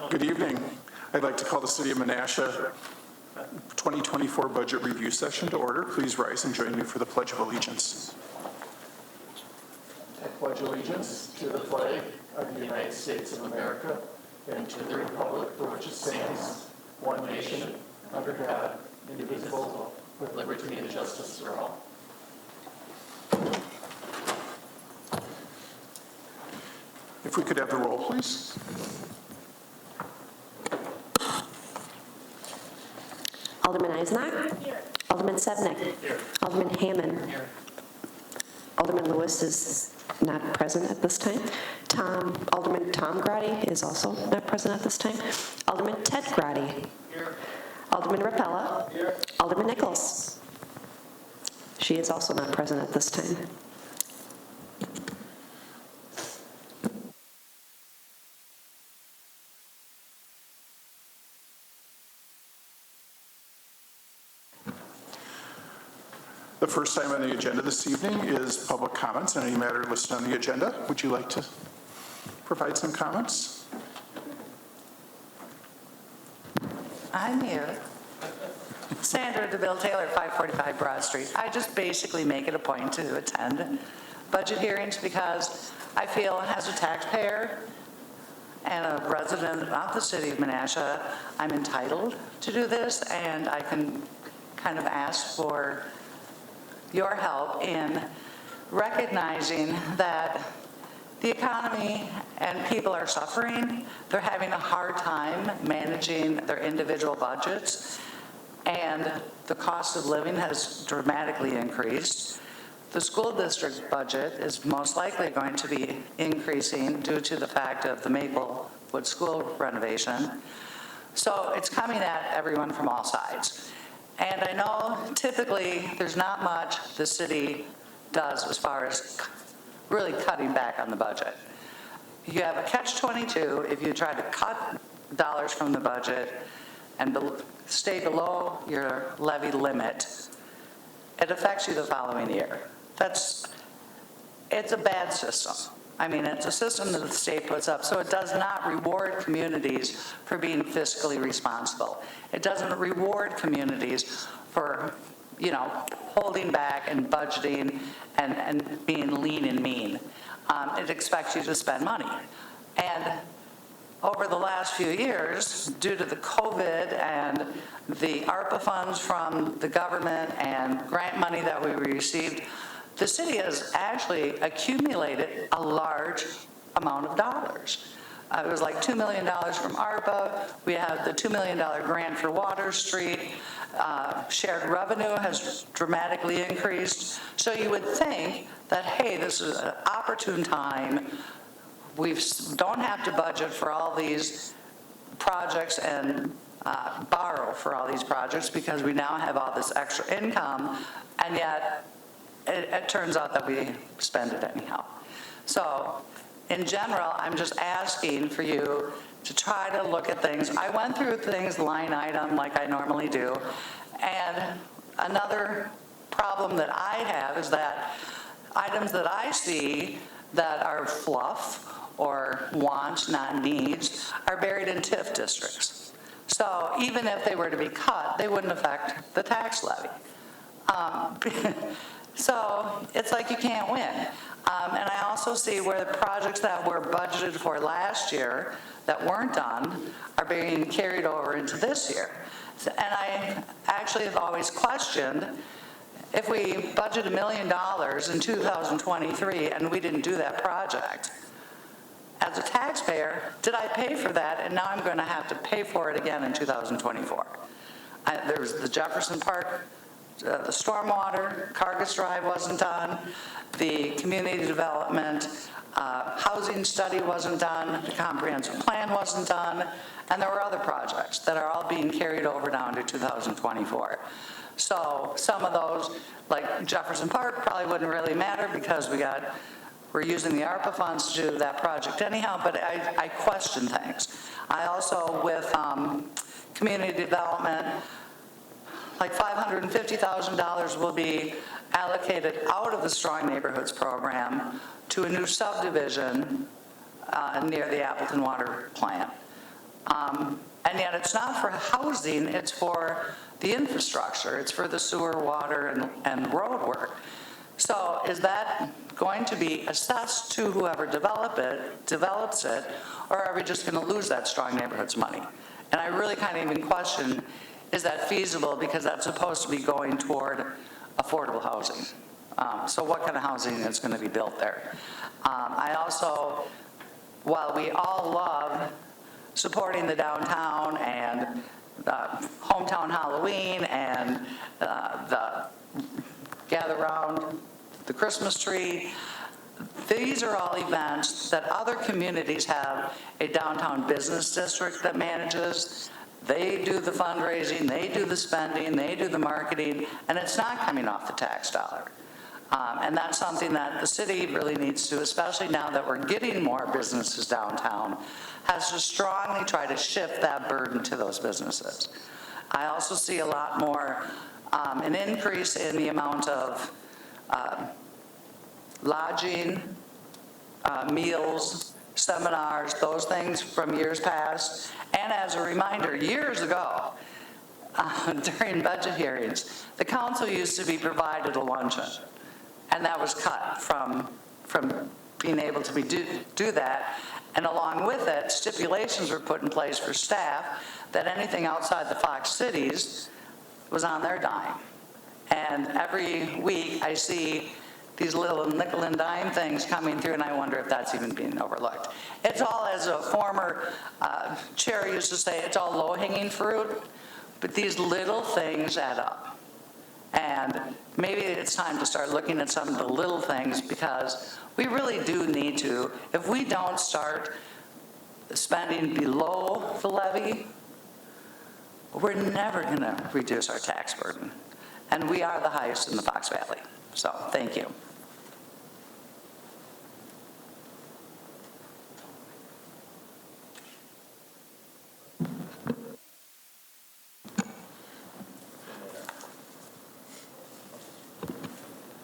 Good evening. I'd like to call the City of Menasha 2024 Budget Review Session to order. Please rise and join me for the Pledge of Allegiance. I pledge allegiance to the flag of the United States of America and to the republic for which it stands, one nation, under God, indivisible, with liberty and justice for all. If we could have the roll, please. Alderman Eisenach. Here. Alderman Sebnick. Here. Alderman Hammond. Here. Alderman Lewis is not present at this time. Alderman Tom Grady is also not present at this time. Alderman Ted Grady. Here. Alderman Rapella. Here. Alderman Nichols. She is also not present at this time. The first item on the agenda this evening is public comments on any matter listed on the agenda. Would you like to provide some comments? I'm here. Sandra DeVille Taylor, 545 Broad Street. I just basically make it a point to attend budget hearings because I feel as a taxpayer and a resident of the city of Menasha, I'm entitled to do this, and I can kind of ask for your help in recognizing that the economy and people are suffering. They're having a hard time managing their individual budgets, and the cost of living has dramatically increased. The school district budget is most likely going to be increasing due to the fact of the Maplewood School renovation. So it's coming at everyone from all sides. And I know typically there's not much the city does as far as really cutting back on the budget. You have a catch-22 if you try to cut dollars from the budget and stay below your levy limit. It affects you the following year. It's a bad system. I mean, it's a system that the state puts up, so it does not reward communities for being fiscally responsible. It doesn't reward communities for, holding back and budgeting and being lean and mean. It expects you to spend money. And over the last few years, due to the COVID and the ARPA funds from the government and grant money that we received, the city has actually accumulated a large amount of dollars. It was like $2 million from ARPA. We have the $2 million grant for Water Street. Shared revenue has dramatically increased. So you would think that, hey, this is an opportune time. We don't have to budget for all these projects and borrow for all these projects because we now have all this extra income, and yet it turns out that we spend it anyhow. So in general, I'm just asking for you to try to look at things. I went through things line item like I normally do. And another problem that I have is that items that I see that are fluff or wants, not needs, are buried in TIF districts. So even if they were to be cut, they wouldn't affect the tax levy. So it's like you can't win. And I also see where the projects that were budgeted for last year that weren't done are being carried over into this year. And I actually have always questioned, if we budget $1 million in 2023 and we didn't do that project, as a taxpayer, did I pay for that? And now I'm going to have to pay for it again in 2024. There's the Jefferson Park, the stormwater, Cargus Drive wasn't done, the community development, housing study wasn't done, the comprehensive plan wasn't done, and there were other projects that are all being carried over now into 2024. So some of those, like Jefferson Park, probably wouldn't really matter because we're using the ARPA funds to do that project anyhow, but I question things. I also, with community development, like $550,000 will be allocated out of the Strong Neighborhoods program to a new subdivision near the Appleton Water Plant. And yet it's not for housing, it's for the infrastructure. It's for the sewer, water, and road work. So is that going to be assessed to whoever develops it, or are we just going to lose that strong neighborhoods money? And I really kind of even question, is that feasible, because that's supposed to be going toward affordable housing. So what kind of housing is going to be built there? I also, while we all love supporting the downtown and hometown Halloween and the gather around the Christmas tree, these are all events that other communities have a downtown business district that manages. They do the fundraising, they do the spending, they do the marketing, and it's not coming off the tax dollar. And that's something that the city really needs to, especially now that we're getting more businesses downtown, has to strongly try to shift that burden to those businesses. I also see a lot more, an increase in the amount of lodging, meals, seminars, those things from years past. And as a reminder, years ago, during budget hearings, the council used to be provided a luncheon, and that was cut from being able to do that. And along with it, stipulations were put in place for staff that anything outside the Fox cities was on their dime. And every week I see these little nickel and dime things coming through, and I wonder if that's even being overlooked. It's all, as a former chair used to say, it's all low-hanging fruit, but these little things add up. And maybe it's time to start looking at some of the little things, because we really do need to. If we don't start spending below the levy, we're never going to reduce our tax burden. And we are the highest in the Fox Valley. So thank you.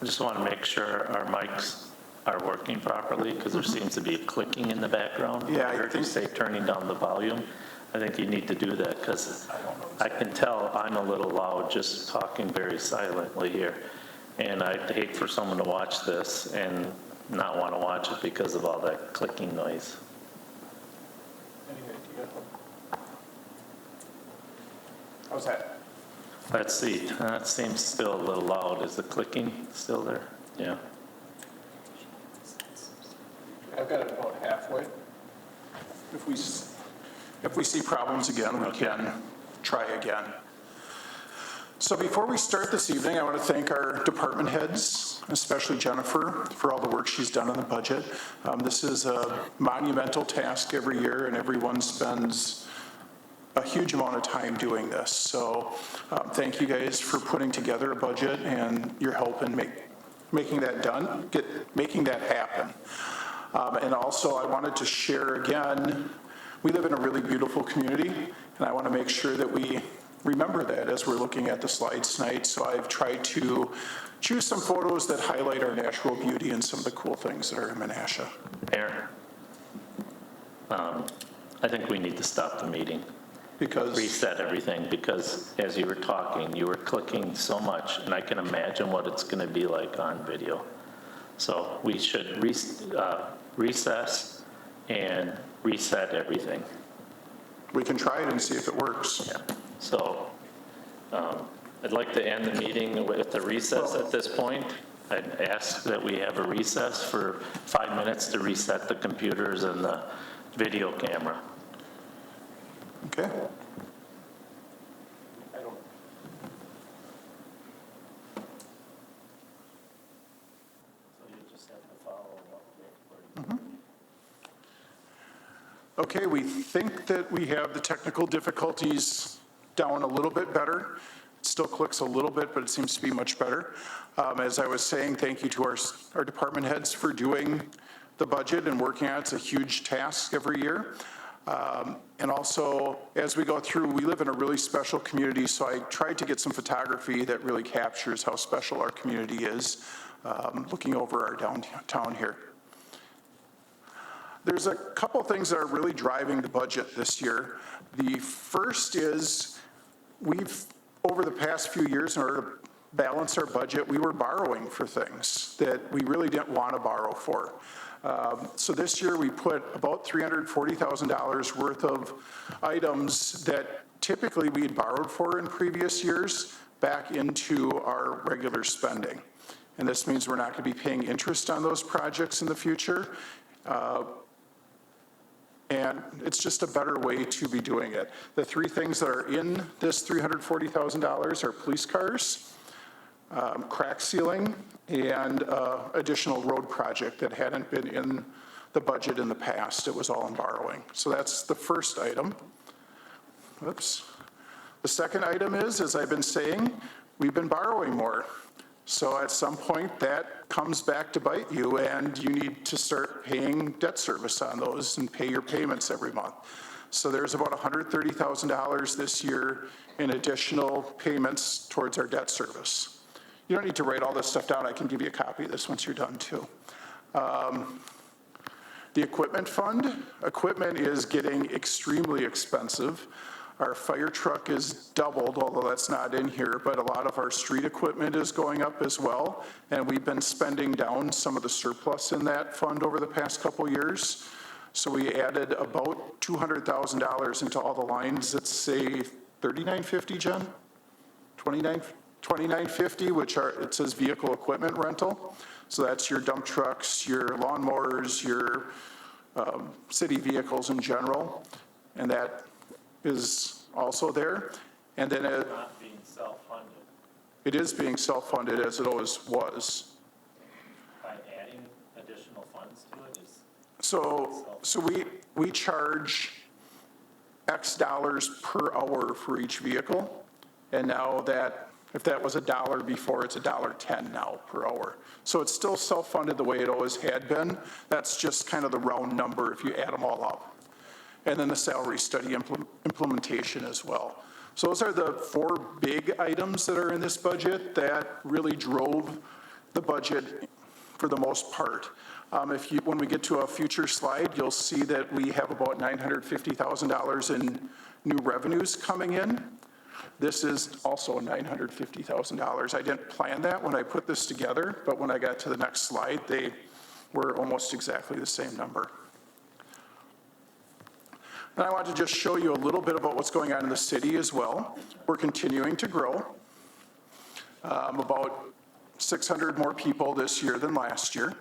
I just want to make sure our mics are working properly, because there seems to be clicking in the background. Yeah, I heard you say turning down the volume. I think you need to do that, because I can tell I'm a little loud just talking very silently here. And I'd hate for someone to watch this and not want to watch it because of all that clicking noise. How's that? Let's see, that seems still a little loud. Is the clicking still there? Yeah. I've got it about halfway. If we see problems again, we can try again. So before we start this evening, I want to thank our department heads, especially Jennifer, for all the work she's done on the budget. This is a monumental task every year, and everyone spends a huge amount of time doing this. So thank you guys for putting together a budget and your help in making that done, making that happen. And also I wanted to share again, we live in a really beautiful community, and I want to make sure that we remember that as we're looking at the slides tonight. So I've tried to choose some photos that highlight our natural beauty and some of the cool things that are in Menasha. Aaron, I think we need to stop the meeting. Because Reset everything, because as you were talking, you were clicking so much, and I can imagine what it's going to be like on video. So we should recess and reset everything. we can try it and see if it works. Yeah. So I'd like to end the meeting with a recess at this point. I'd ask that we have a recess for 5 minutes to reset the computers and the video camera. Okay. Okay, we think that we have the technical difficulties down a little bit better. It still clicks a little bit, but it seems to be much better. As I was saying, thank you to our department heads for doing the budget and working on it. It's a huge task every year. And also, as we go through, we live in a really special community, so I tried to get some photography that really captures how special our community is, looking over our downtown here. There's a couple things that are really driving the budget this year. The first is over the past few years, in order to balance our budget, we were borrowing for things that we really didn't want to borrow for. So this year, we put about $340,000 worth of items that typically we had borrowed for in previous years back into our regular spending. And this means we're not going to be paying interest on those projects in the future. And it's just a better way to be doing it. The three things that are in this $340,000 are police cars, crack sealing, and additional road project that hadn't been in the budget in the past. It was all in borrowing. So that's the first item. Oops. The second item is, as I've been saying, we've been borrowing more. So at some point, that comes back to bite you, and you need to start paying debt service on those and pay your payments every month. So there's about $130,000 this year in additional payments towards our debt service. You don't need to write all this stuff down. I can give you a copy of this once you're done, too. The equipment fund. Equipment is getting extremely expensive. Our fire truck is doubled, although that's not in here, but a lot of our street equipment is going up as well. And we've been spending down some of the surplus in that fund over the past couple years. So we added about $200,000 into all the lines that say 3950, Jen? 2950, which are, it says vehicle equipment rental. So that's your dump trucks, your lawnmowers, your city vehicles in general. And that is also there. And then Not being self-funded it is being self-funded as it always was. by adding additional funds to it is. So we charge X dollars per hour for each vehicle. And now that, if that was $1 before, it's $1.10 now per hour. So it's still self-funded the way it always had been. That's just kind of the round number if you add them all up. And then the salary study implementation as well. So those are the four big items that are in this budget that really drove the budget for the most part. When we get to a future slide, you'll see that we have about $950,000 in new revenues coming in. This is also $950,000. I didn't plan that when I put this together, but when I got to the next slide, they were almost exactly the same number. And I want to just show you a little bit about what's going on in the city as well. We're continuing to grow. About 600 more people this year than last year.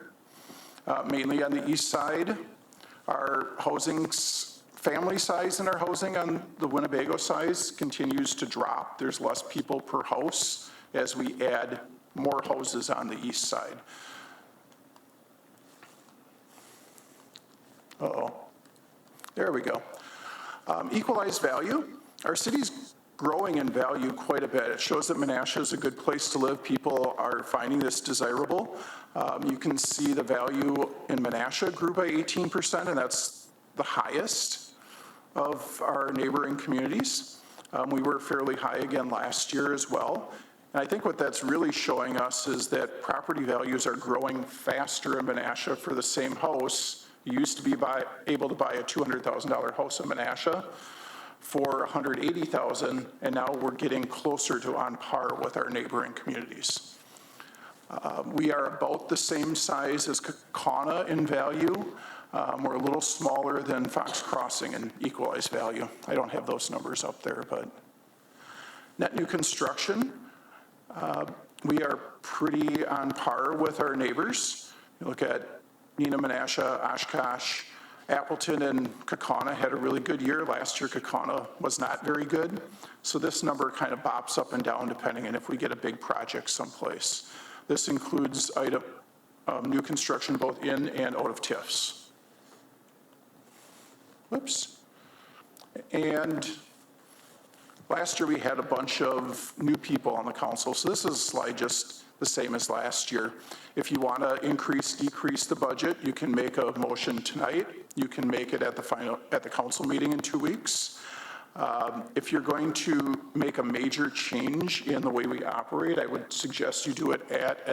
Mainly on the east side. Our family size in our housing on the Winnebago size continues to drop. There's less people per house as we add more houses on the east side. Uh-oh. There we go. Equalized value. Our city's growing in value quite a bit. It shows that Menasha is a good place to live. People are finding this desirable. You can see the value in Menasha grew by 18%, and that's the highest of our neighboring communities. We were fairly high again last year as well. And I think what that's really showing us is that property values are growing faster in Menasha for the same house. You used to be able to buy a $200,000 house in Menasha for $180,000, and now we're getting closer to on par with our neighboring communities. We are about the same size as Kaukauna in value. We're a little smaller than Fox Crossing in equalized value. I don't have those numbers up there, but net new construction, we are pretty on par with our neighbors. You look at Neenah, Menasha, Oshkosh, Appleton, and Kaukauna had a really good year. Last year, Kaukauna was not very good. So this number kind of bops up and down depending on if we get a big project someplace. This includes new construction both in and out of TIFs. Whoops. And last year we had a bunch of new people on the council. So this is a slide just the same as last year. If you want to decrease the budget, you can make a motion tonight. You can make it at the council meeting in 2 weeks. If you're going to make a major change in the way we operate, I would suggest you do it at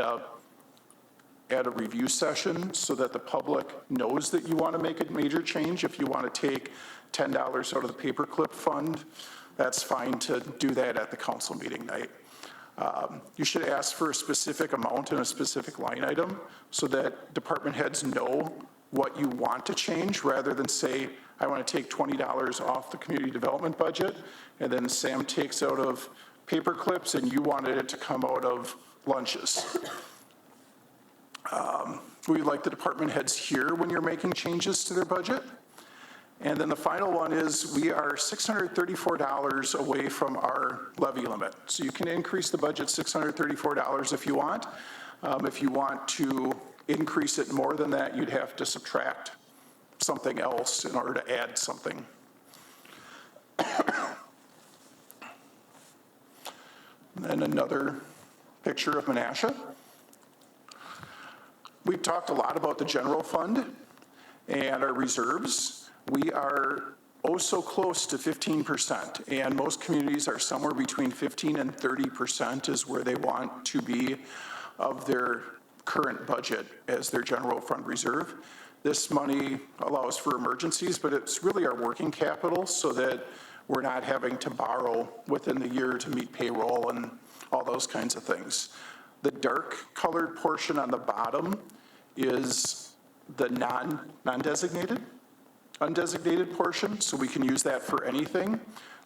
at a review session so that the public knows that you want to make a major change. If you want to take $10 out of the paperclip fund, that's fine to do that at the council meeting night. You should ask for a specific amount and a specific line item so that department heads know what you want to change, rather than say, I want to take $20 off the community development budget, and then Sam takes out of paper clips and you wanted it to come out of lunches. We'd like the department heads here when you're making changes to their budget. And then the final one is we are $634 away from our levy limit. So you can increase the budget $634 if you want. If you want to increase it more than that, you'd have to subtract something else in order to add something. And then another picture of Menasha. We've talked a lot about the general fund and our reserves. We are oh so close to 15%, and most communities are somewhere between 15 and 30% is where they want to be of their current budget as their general fund reserve. This money allows for emergencies, but it's really our working capital so that we're not having to borrow within the year to meet payroll and all those kinds of things. The dark colored portion on the bottom is the non-designated, undesignated portion, so we can use that for anything.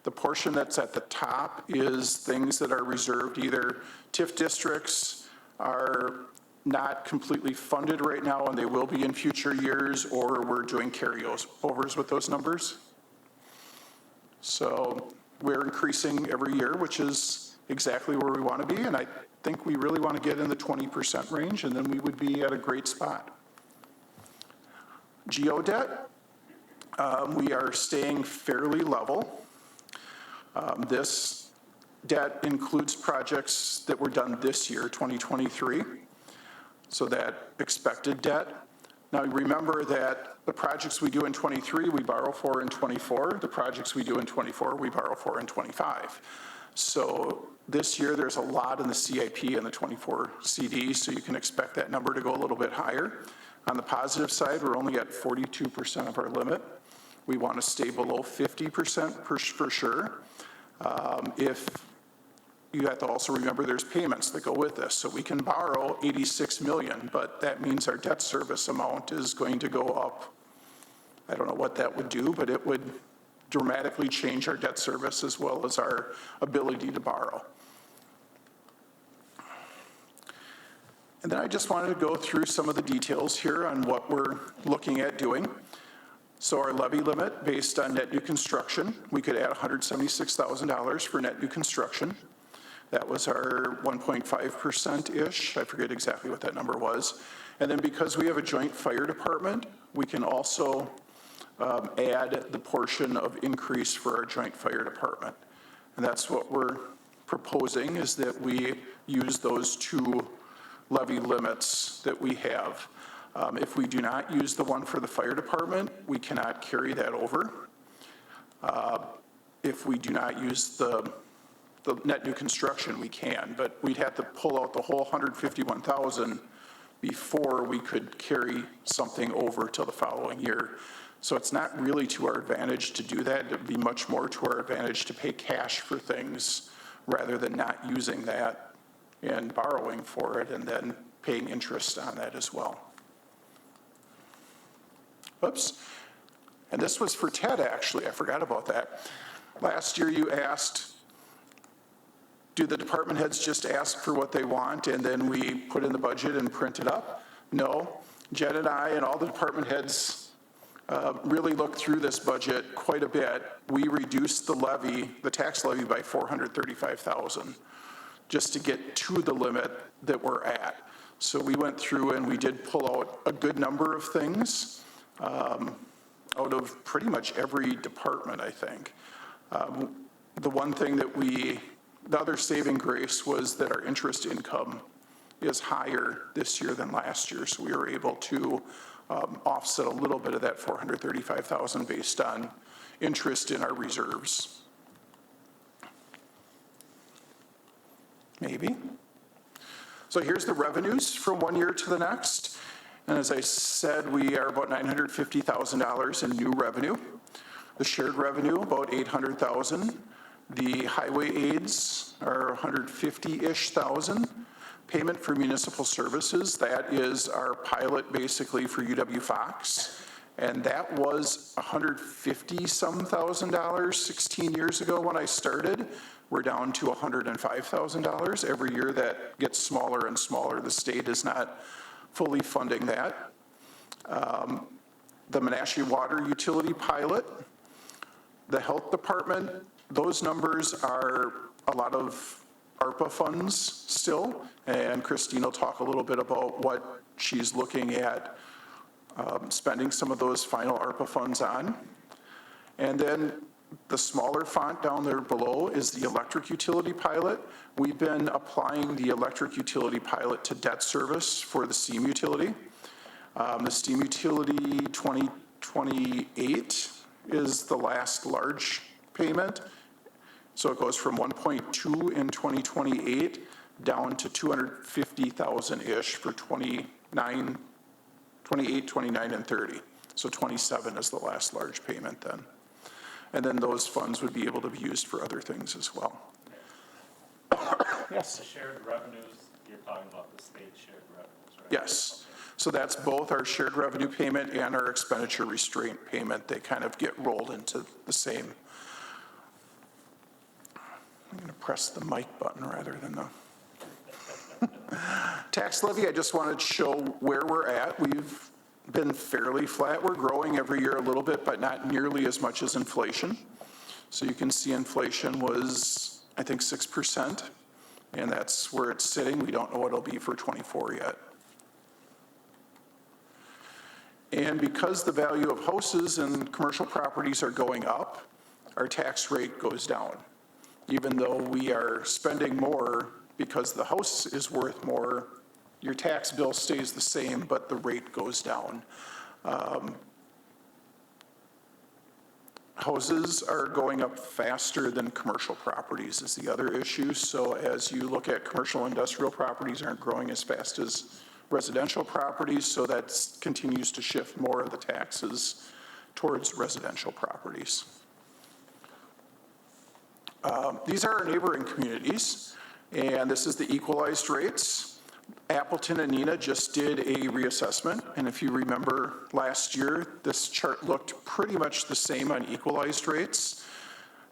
The portion that's at the top is things that are reserved, either TIF districts are not completely funded right now and they will be in future years, or we're doing carryovers with those numbers. So we're increasing every year, which is exactly where we want to be, and I think we really want to get in the 20% range, and then we would be at a great spot. Geodebt, we are staying fairly level. This debt includes projects that were done this year, 2023, so that expected debt. Now remember that the projects we do in 23, we borrow for in 24. The projects we do in 24, we borrow for in 25. So this year there's a lot in the CIP and the 24 CD, so you can expect that number to go a little bit higher. On the positive side, we're only at 42% of our limit. We want to stay below 50% for sure. If you have to also remember there's payments that go with this. So we can borrow 86 million, but that means our debt service amount is going to go up. I don't know what that would do, but it would dramatically change our debt service as well as our ability to borrow. And then I just wanted to go through some of the details here on what we're looking at doing. So our levy limit based on net new construction, we could add $176,000 for net new construction. That was our 1.5%-ish. I forget exactly what that number was. And then because we have a joint fire department, we can also add the portion of increase for our joint fire department. And that's what we're proposing, is that we use those two levy limits that we have. If we do not use the one for the fire department, we cannot carry that over. If we do not use the net new construction, we can, but we'd have to pull out the whole 151,000 before we could carry something over till the following year. So it's not really to our advantage to do that. It would be much more to our advantage to pay cash for things rather than not using that and borrowing for it and then paying interest on that as well. Oops. And this was for Ted, actually. I forgot about that. Last year you asked, do the department heads just ask for what they want and then we put in the budget and print it up? No. Jen and I and all the department heads really looked through this budget quite a bit. We reduced the levy, the tax levy, by $435,000 just to get to the limit that we're at. So we went through and we did pull out a good number of things out of pretty much every department, I think. The one thing that the other saving grace was that our interest income is higher this year than last year, so we were able to offset a little bit of that $435,000 based on interest in our reserves. Maybe. So here's the revenues from one year to the next. And as I said, we are about $950,000 in new revenue. The shared revenue, about 800,000. The highway aids are 150-ish thousand. Payment for municipal services, that is our pilot basically for UW-Fox. And that was $150-some thousand, 16 years ago when I started. We're down to $105,000. Every year that gets smaller and smaller. The state is not fully funding that. The Menasha water utility pilot, the health department, those numbers are a lot of ARPA funds still, and Christine will talk a little bit about what she's looking at spending some of those final ARPA funds on. And then the smaller font down there below is the electric utility pilot. We've been applying the electric utility pilot to debt service for the steam utility. The steam utility 2028 is the last large payment. So it goes from 1.2 in 2028 down to 250,000-ish for 28, 29, and 30. So 27 is the last large payment then. And then those funds would be able to be used for other things as well. Yes? The shared revenues, you're talking about the state shared revenues, right? Yes. So that's both our shared revenue payment and our expenditure restraint payment. They kind of get rolled into the same. I'm going to press the mic button rather than the tax levy. I just wanted to show where we're at. We've been fairly flat. We're growing every year a little bit, but not nearly as much as inflation. So you can see inflation was, I think, 6%, and that's where it's sitting. We don't know what it'll be for 24 yet. And because the value of houses and commercial properties are going up, our tax rate goes down. Even though we are spending more because the house is worth more, your tax bill stays the same, but the rate goes down. Houses are going up faster than commercial properties is the other issue. So as you look at commercial industrial properties aren't growing as fast as residential properties, so that continues to shift more of the taxes towards residential properties. These are our neighboring communities, and this is the equalized rates. Appleton and Neenah just did a reassessment, and if you remember last year, this chart looked pretty much the same on equalized rates.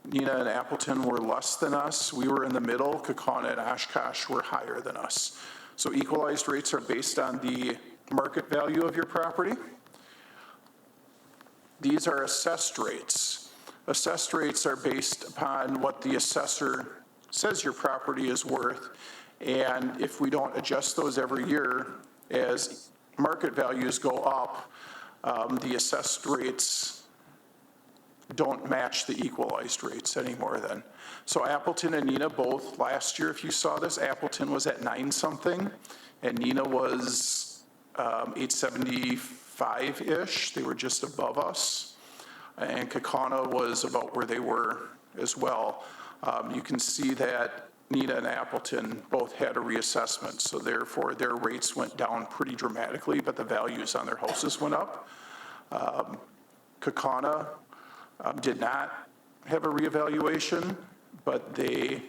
Neenah and Appleton were less than us. We were in the middle. Kaukauna and Oshkosh were higher than us. So equalized rates are based on the market value of your property. These are assessed rates. Assessed rates are based upon what the assessor says your property is worth. And if we don't adjust those every year, as market values go up, the assessed rates don't match the equalized rates anymore then. So Appleton and Neenah both last year, if you saw this, Appleton was at 9-something and Neenah was 875-ish. They were just above us. And Kaukauna was about where they were as well. You can see that Neenah and Appleton both had a reassessment, so therefore their rates went down pretty dramatically, but the values on their houses went up. Kaukauna did not have a reevaluation, but they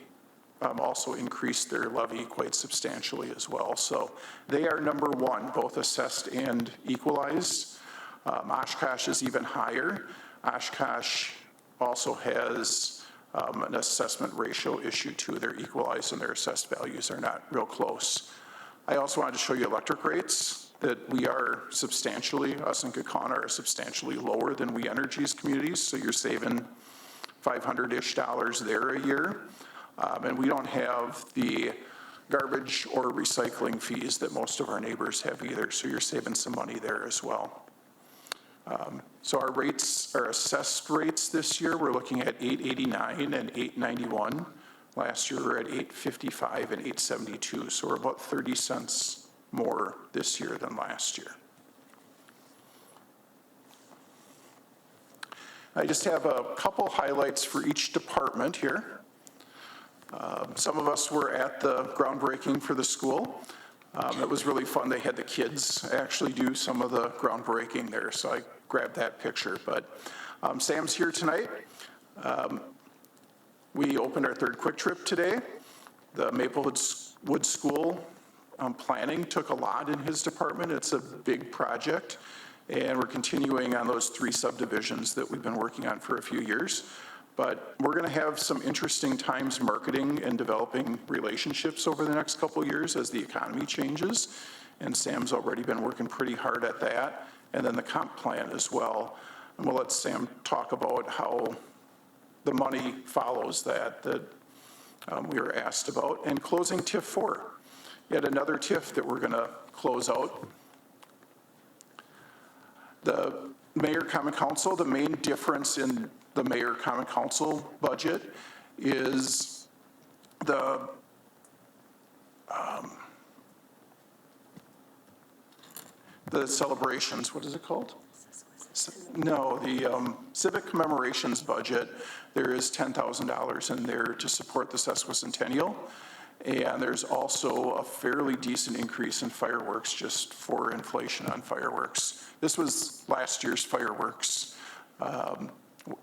also increased their levy quite substantially as well. So they are number one, both assessed and equalized. Oshkosh is even higher. Oshkosh also has an assessment ratio issue too. They're equalized and their assessed values are not real close. I also wanted to show you electric rates that we are substantially, us and Kaukauna are substantially lower than We Energy's communities. So you're saving $500-ish there a year. And we don't have the garbage or recycling fees that most of our neighbors have either. So you're saving some money there as well. So our rates, our assessed rates this year, we're looking at $889 and $891. Last year we were at $855 and $872. So we're about 30 cents more this year than last year. I just have a couple highlights for each department here. Some of us were at the groundbreaking for the school. It was really fun. They had the kids actually do some of the groundbreaking there, so I grabbed that picture. But Sam's here tonight. We opened our third Quick Trip today. The Maplewood School planning took a lot in his department. It's a big project, and we're continuing on those 3 subdivisions that we've been working on for a few years. But we're going to have some interesting times marketing and developing relationships over the next couple of years as the economy changes. And Sam's already been working pretty hard at that. And then the comp plan as well. And we'll let Sam talk about how the money follows that we were asked about. And closing TIF 4. Yet another TIF that we're going to close out. The Mayor Common Council, the main difference in the Mayor Common Council budget is the celebrations. What is it called? No, the civic commemorations budget. There is $10,000 in there to support the sesquicentennial. And there's also a fairly decent increase in fireworks just for inflation on fireworks. This was last year's fireworks.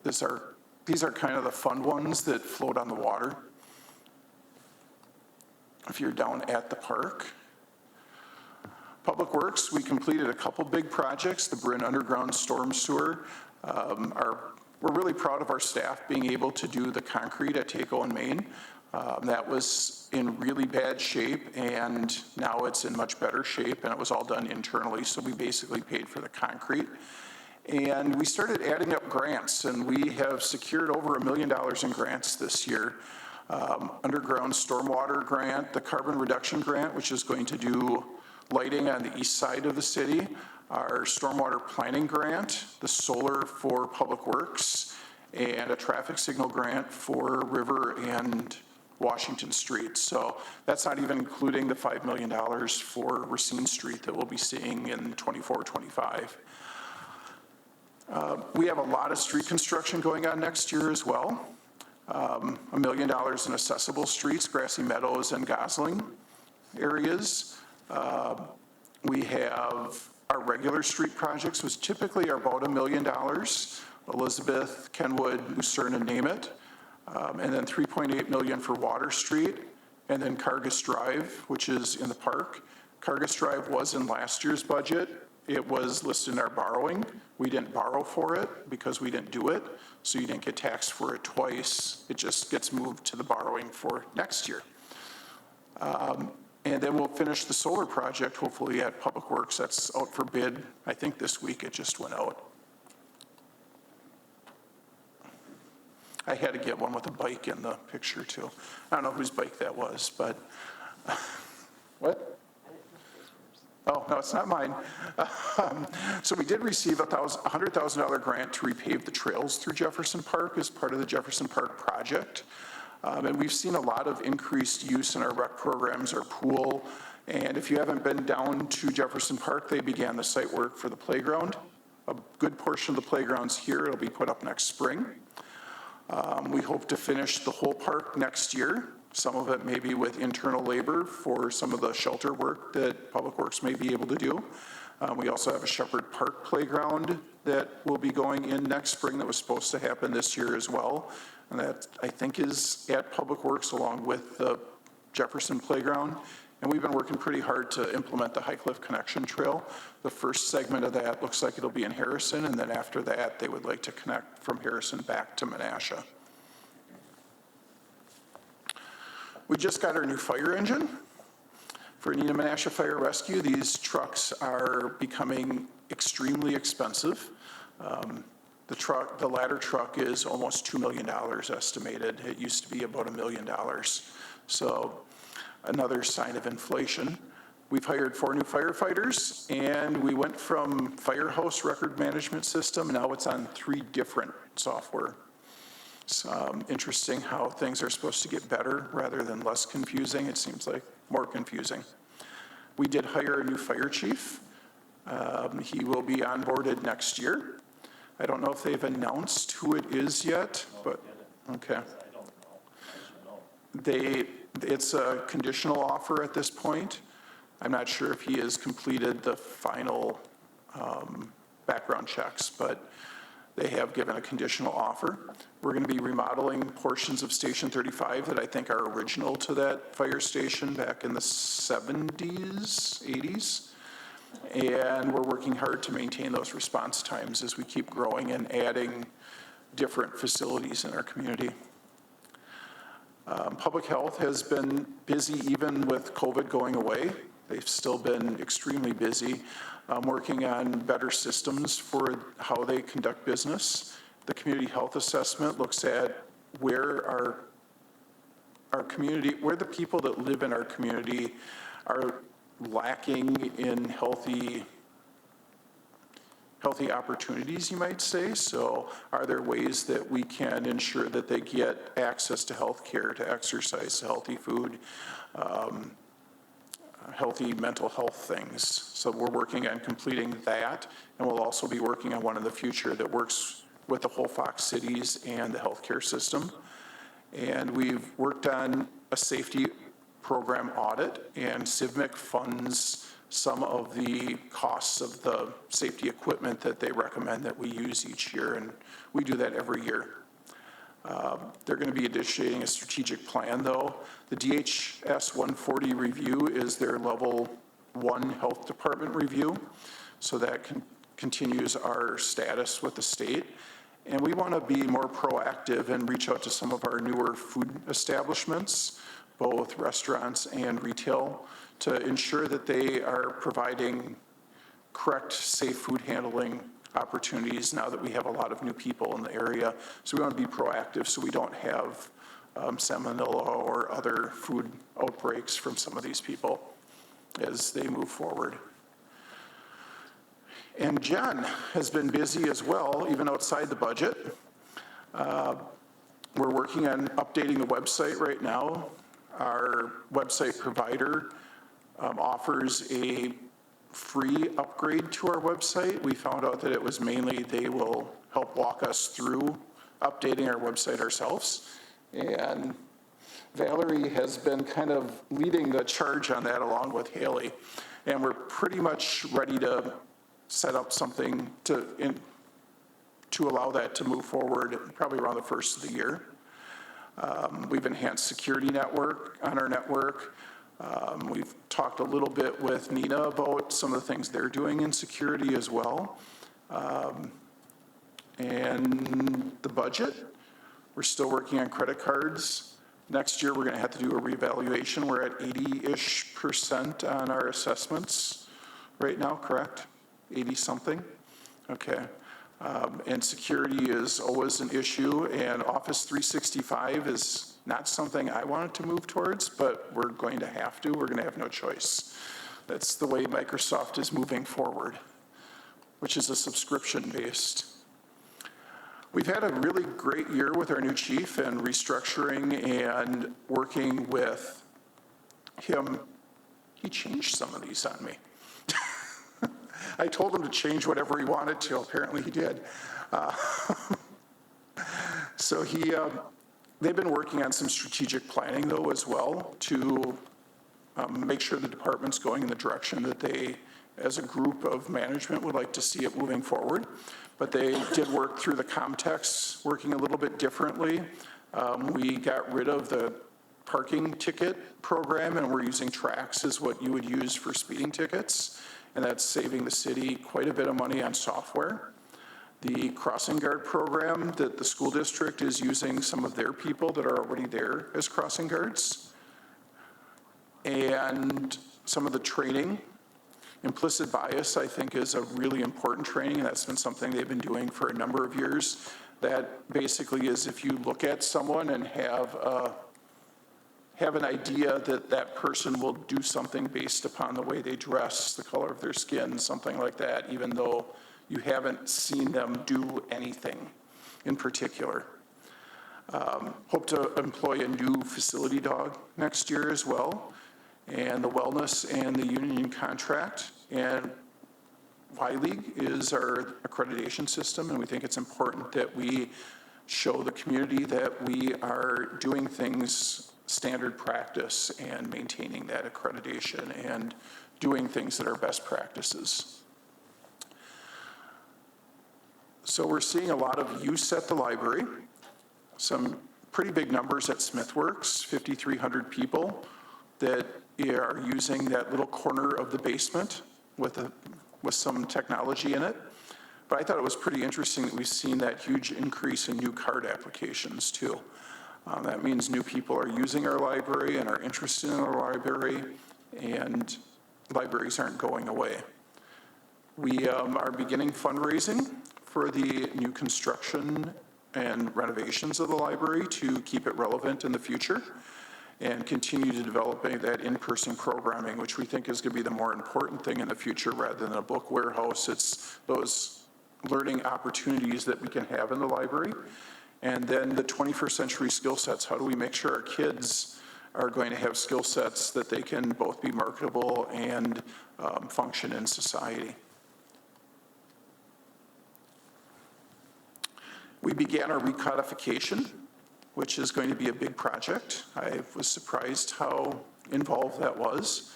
These are kind of the fun ones that float on the water. If you're down at the park. Public Works, we completed a couple big projects, the Bryn Underground Storm Sewer. We're really proud of our staff being able to do the concrete at Taco and Main. That was in really bad shape, and now it's in much better shape, and it was all done internally, so we basically paid for the concrete. And we started adding up grants, and we have secured over $1 million in grants this year. Underground Stormwater Grant, the Carbon Reduction Grant, which is going to do lighting on the east side of the city, our Stormwater Planning Grant, the Solar for Public Works, and a traffic signal grant for River and Washington Street. So that's not even including the $5 million for Racine Street that we'll be seeing in 24-25. We have a lot of street construction going on next year as well. $1 million in accessible streets, Grassy Meadows and Gosling areas. We have our regular street projects, which typically are about $1 million. Elizabeth, Kenwood, Lucerne, and Name-It. And then $3.8 million for Water Street. And then Cargus Drive, which is in the park. Cargus Drive was in last year's budget. It was listed in our borrowing. We didn't borrow for it because we didn't do it. So you didn't get taxed for it twice. It just gets moved to the borrowing for next year. And then we'll finish the solar project, hopefully at Public Works. That's out for bid. I think this week it just went out. I had to get one with a bike in the picture too. I don't know whose bike that was, but what? Oh, no, it's not mine. So we did receive a $100,000 grant to repave the trails through Jefferson Park as part of the Jefferson Park project. And we've seen a lot of increased use in our rec programs, our pool. And if you haven't been down to Jefferson Park, they began the site work for the playground. A good portion of the playground's here. It'll be put up next spring. We hope to finish the whole park next year. Some of it maybe with internal labor for some of the shelter work that Public Works may be able to do. We also have a Shepherd Park playground that will be going in next spring that was supposed to happen this year as well. And that, I think, is at Public Works along with the Jefferson Playground. And we've been working pretty hard to implement the High Cliff Connection Trail. The first segment of that looks like it'll be in Harrison, and then after that, they would like to connect from Harrison back to Menasha. We just got our new fire engine. For Neenah Menasha Fire Rescue, these trucks are becoming extremely expensive. The ladder truck is almost $2 million estimated. It used to be about $1 million. So another sign of inflation. We've hired 4 new firefighters, and we went from Firehouse record management system, now it's on 3 different software. It's interesting how things are supposed to get better rather than less confusing. It seems like more confusing. We did hire a new fire chief. He will be onboarded next year. I don't know if they've announced who it is yet, but okay. It's a conditional offer at this point. I'm not sure if he has completed the final background checks, but they have given a conditional offer. We're going to be remodeling portions of Station 35 that I think are original to that fire station back in the 70s, 80s. And we're working hard to maintain those response times as we keep growing and adding different facilities in our community. Public health has been busy even with COVID going away. They've still been extremely busy working on better systems for how they conduct business. The community health assessment looks at where our community, where the people that live in our community are lacking in healthy opportunities, you might say. So are there ways that we can ensure that they get access to health care, to exercise, healthy food, healthy mental health things? So we're working on completing that, and we'll also be working on one in the future that works with the whole Fox cities and the healthcare system. And we've worked on a safety program audit, and CIVMIC funds some of the costs of the safety equipment that they recommend that we use each year, and we do that every year. They're going to be initiating a strategic plan, though. The DHS 140 review is their level 1 health department review, so that continues our status with the state. And we want to be more proactive and reach out to some of our newer food establishments, both restaurants and retail, to ensure that they are providing correct, safe food handling opportunities now that we have a lot of new people in the area. So we want to be proactive so we don't have salmonella or other food outbreaks from some of these people as they move forward. And Jen has been busy as well, even outside the budget. We're working on updating the website right now. Our website provider offers a free upgrade to our website. We found out that it was mainly they will help walk us through updating our website ourselves. And Valerie has been kind of leading the charge on that along with Haley. And we're pretty much ready to set up something to allow that to move forward probably around the first of the year. We've enhanced security network on our network. We've talked a little bit with Nina about some of the things they're doing in security as well. And the budget, we're still working on credit cards. Next year, we're going to have to do a reevaluation. We're at 80-ish% on our assessments right now, correct? 80-something? Okay. And security is always an issue, and Office 365 is not something I wanted to move towards, but we're going to have to. We're going to have no choice. That's the way Microsoft is moving forward, which is a subscription-based. We've had a really great year with our new chief and restructuring and working with him. He changed some of these on me. I told him to change whatever he wanted to. Apparently he did. So they've been working on some strategic planning, though, as well, to make sure the department's going in the direction that they, as a group of management, would like to see it moving forward. But they did work through the Comtex, working a little bit differently. We got rid of the parking ticket program, and we're using Trax as what you would use for speeding tickets. And that's saving the city quite a bit of money on software. The crossing guard program that the school district is using some of their people that are already there as crossing guards. And some of the training. Implicit bias, I think, is a really important training, and that's been something they've been doing for a number of years. That basically is if you look at someone and have an idea that that person will do something based upon the way they dress, the color of their skin, something like that, even though you haven't seen them do anything in particular. Hope to employ a new facility dog next year as well, and the wellness and the union contract. And Y-League is our accreditation system, and we think it's important that we show the community that we are doing things standard practice and maintaining that accreditation and doing things that are best practices. So we're seeing a lot of use at the library, some pretty big numbers at Smithworks, 5,300 people that are using that little corner of the basement with some technology in it. But I thought it was pretty interesting that we've seen that huge increase in new card applications too. That means new people are using our library and are interested in our library, and libraries aren't going away. We are beginning fundraising for the new construction and renovations of the library to keep it relevant in the future and continue to develop that in-person programming, which we think is going to be the more important thing in the future rather than a book warehouse. It's those learning opportunities that we can have in the library. And then the 21st century skill sets. How do we make sure our kids are going to have skill sets that they can both be marketable and function in society? We began our recodification, which is going to be a big project. I was surprised how involved that was.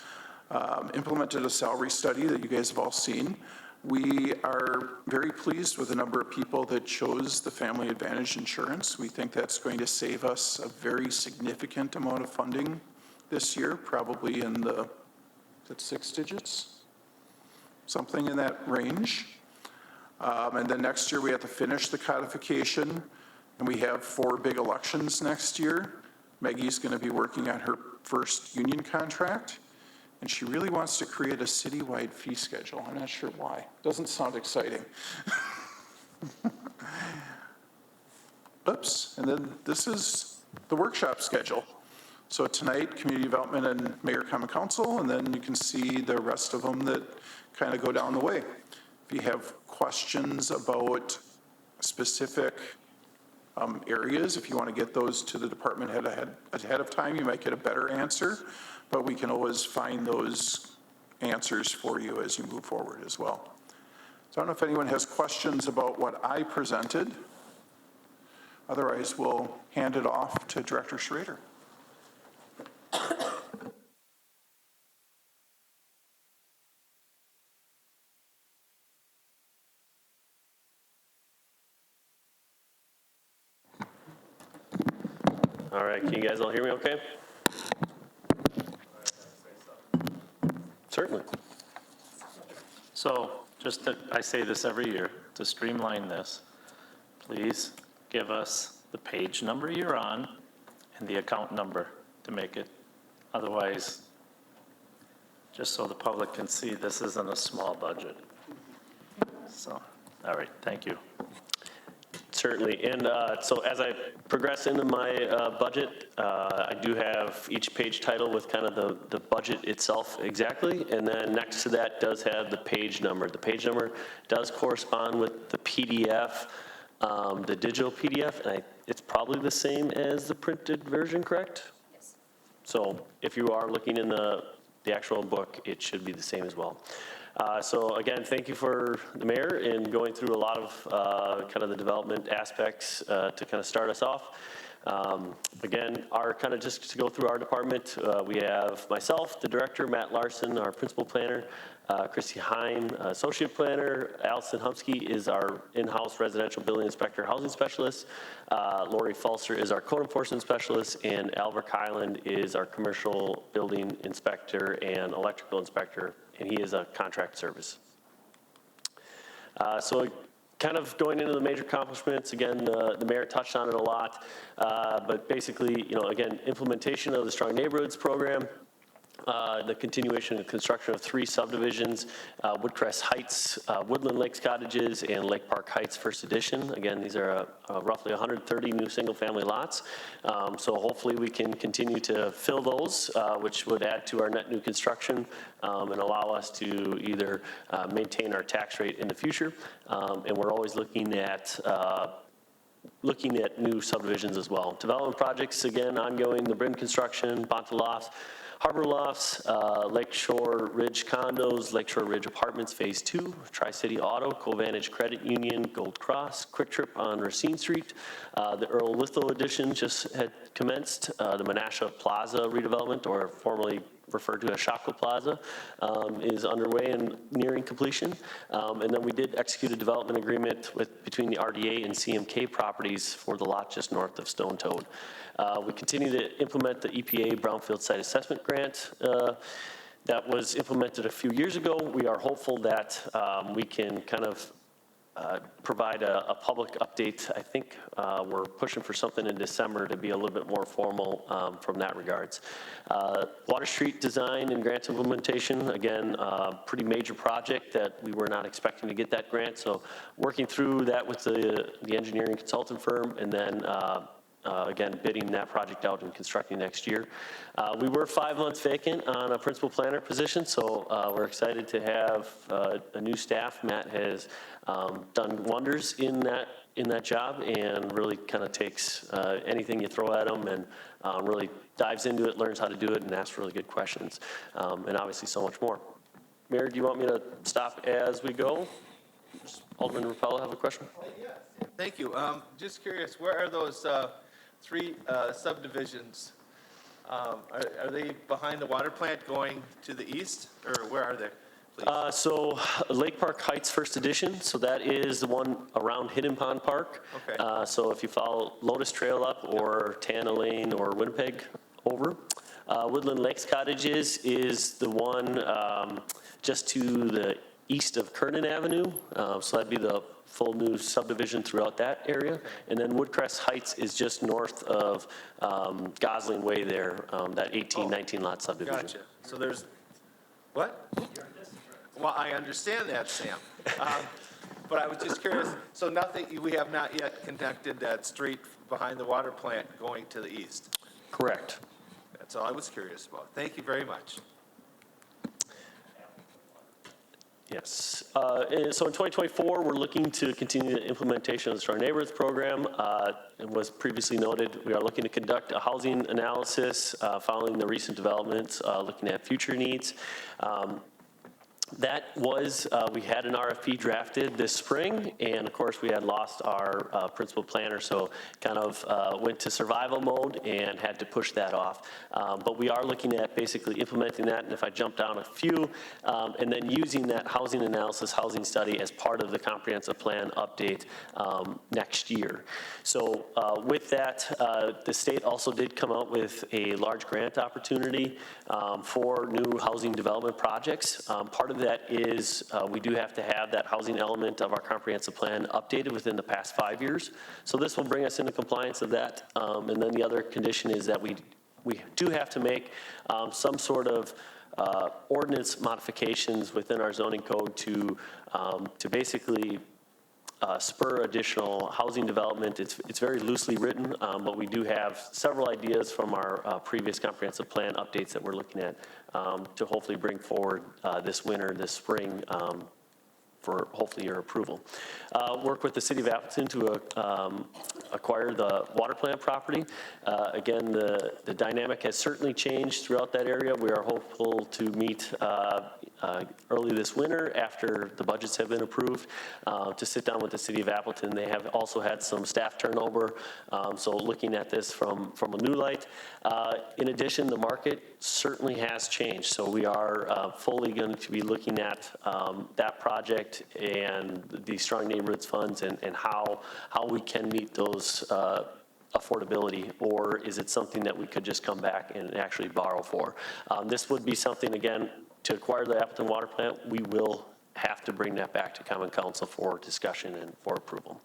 Implemented a salary study that you guys have all seen. We are very pleased with the number of people that chose the Family Advantage insurance. We think that's going to save us a very significant amount of funding this year, probably in the 6 digits, something in that range. And then next year we have to finish the codification, and we have 4 big elections next year. Maggie's going to be working on her first union contract, and she really wants to create a citywide fee schedule. I'm not sure why. Doesn't sound exciting. Oops, and then this is the workshop schedule. So tonight, Community Development and Mayor Common Council, and then you can see the rest of them that kind of go down the way. If you have questions about specific areas, if you want to get those to the department head ahead of time, you might get a better answer, but we can always find those answers for you as you move forward as well. So I don't know if anyone has questions about what I presented. Otherwise, we'll hand it off to Director Schrader. All right, can you guys all hear me okay? Certainly. So I say this every year, to streamline this, please give us the page number you're on and the account number to make it. Otherwise, just so the public can see, this isn't a small budget. So, all right, thank you. Certainly. And so as I progress into my budget, I do have each page title with kind of the budget itself exactly. And then next to that does have the page number. The page number does correspond with the PDF, the digital PDF. And it's probably the same as the printed version, correct? Yes. So if you are looking in the actual book, it should be the same as well. So again, thank you for the mayor in going through a lot of kind of the development aspects to kind of start us off. Again, our kind of just to go through our department, we have myself, the director, Matt Larson, our principal planner, Christy Hine, associate planner, Allison Humsky is our in-house residential building inspector, housing specialist, Lori Falser is our code enforcement specialist, and Albert Kyland is our commercial building inspector and electrical inspector, and he is a contract service. So kind of going into the major accomplishments, again, the mayor touched on it a lot, but basically, again, implementation of the Strong Neighborhoods program, the continuation of construction of 3 subdivisions, Woodcrest Heights, Woodland Lakes Cottages, and Lake Park Heights First Edition. Again, these are roughly 130 new single-family lots. So hopefully we can continue to fill those, which would add to our net new construction and allow us to either maintain our tax rate in the future. And we're always looking at new subdivisions as well. Development projects, again, ongoing, the Brim construction, Bonta Lofts, Harbor Lofts, Lakeshore Ridge Condos, Lakeshore Ridge Apartments Phase 2, Tri-City Auto, Covantage Credit Union, Gold Cross, Quick Trip on Racine Street. The Earl Lithgow addition just had commenced. The Menasha Plaza redevelopment, or formerly referred to as Shopko Plaza, is underway and nearing completion. And then we did execute a development agreement between the RDA and CMK properties for the lot just north of Stone Toad. We continue to implement the EPA Brownfield Site Assessment Grant that was implemented a few years ago. We are hopeful that we can kind of provide a public update. I think we're pushing for something in December to be a little bit more formal from that regards. Water Street design and grant implementation, again, pretty major project that we were not expecting to get that grant. So working through that with the engineering consultant firm, and then again, bidding that project out and constructing next year. We were 5 months vacant on a principal planner position, so we're excited to have a new staff. Matt has done wonders in that job, and really kind of takes anything you throw at him and really dives into it, learns how to do it, and asks really good questions, and obviously so much more. Mayor, do you want me to stop as we go? Alderman Rapallo have a question? Yes, thank you. Just curious, where are those 3 subdivisions? Are they behind the water plant going to the east, or where are they, please? So Lake Park Heights First Edition, so that is the one around Hidden Pond Park. Okay. So if you follow Lotus Trail up, or Tana Lane, or Winnipeg over. Woodland Lakes Cottages is the one just to the east of Kernan Avenue. So that'd be the full new subdivision throughout that area. And then Woodcrest Heights is just north of Gosling Way there, that 18, 19 lot subdivision. Gotcha. So there's, what? Well, I understand that, Sam. But I was just curious, so nothing, we have not yet connected that street behind the water plant going to the east? Correct. That's all I was curious about. Thank you very much. Yes. So in 2024, we're looking to continue the implementation of the Strong Neighborhoods Program. It was previously noted, we are looking to conduct a housing analysis following the recent developments, looking at future needs. That was, we had an RFP drafted this spring, and of course we had lost our principal planner, so kind of went to survival mode and had to push that off. But we are looking at basically implementing that, and if I jump down a few, and then using that housing analysis, housing study as part of the comprehensive plan update next year. So with that, the state also did come out with a large grant opportunity for new housing development projects. Part of that is we do have to have that housing element of our comprehensive plan updated within the past 5 years. So this will bring us into compliance of that. And then the other condition is that we do have to make some sort of ordinance modifications within our zoning code to basically spur additional housing development. It's very loosely written, but we do have several ideas from our previous comprehensive plan updates that we're looking at to hopefully bring forward this winter, this spring, for hopefully your approval. Work with the City of Appleton to acquire the water plant property. Again, the dynamic has certainly changed throughout that area. We are hopeful to meet early this winter after the budgets have been approved to sit down with the City of Appleton. They have also had some staff turnover, so looking at this from a new light. In addition, the market certainly has changed, so we are fully going to be looking at that project and the Strong Neighborhoods funds and how we can meet those affordability, or is it something that we could just come back and actually borrow for? This would be something, again, to acquire the Appleton water plant, we will have to bring that back to Common Council for discussion and for approval.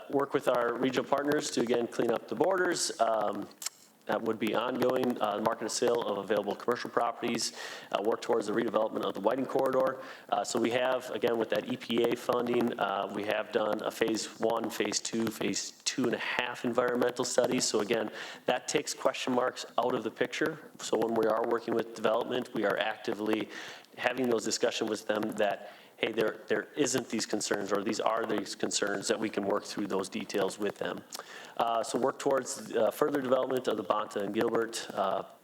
Work with our regional partners to, again, clean up the borders. That would be ongoing, market and sale of available commercial properties, work towards the redevelopment of the Whiting Corridor. So we have, again, with that EPA funding, we have done a phase 1, phase 2, phase 2.5 environmental studies. So again, that takes question marks out of the picture. So when we are working with development, we are actively having those discussions with them that, hey, there isn't these concerns, or these are these concerns, that we can work through those details with them. So work towards further development of the Bonta and Gilbert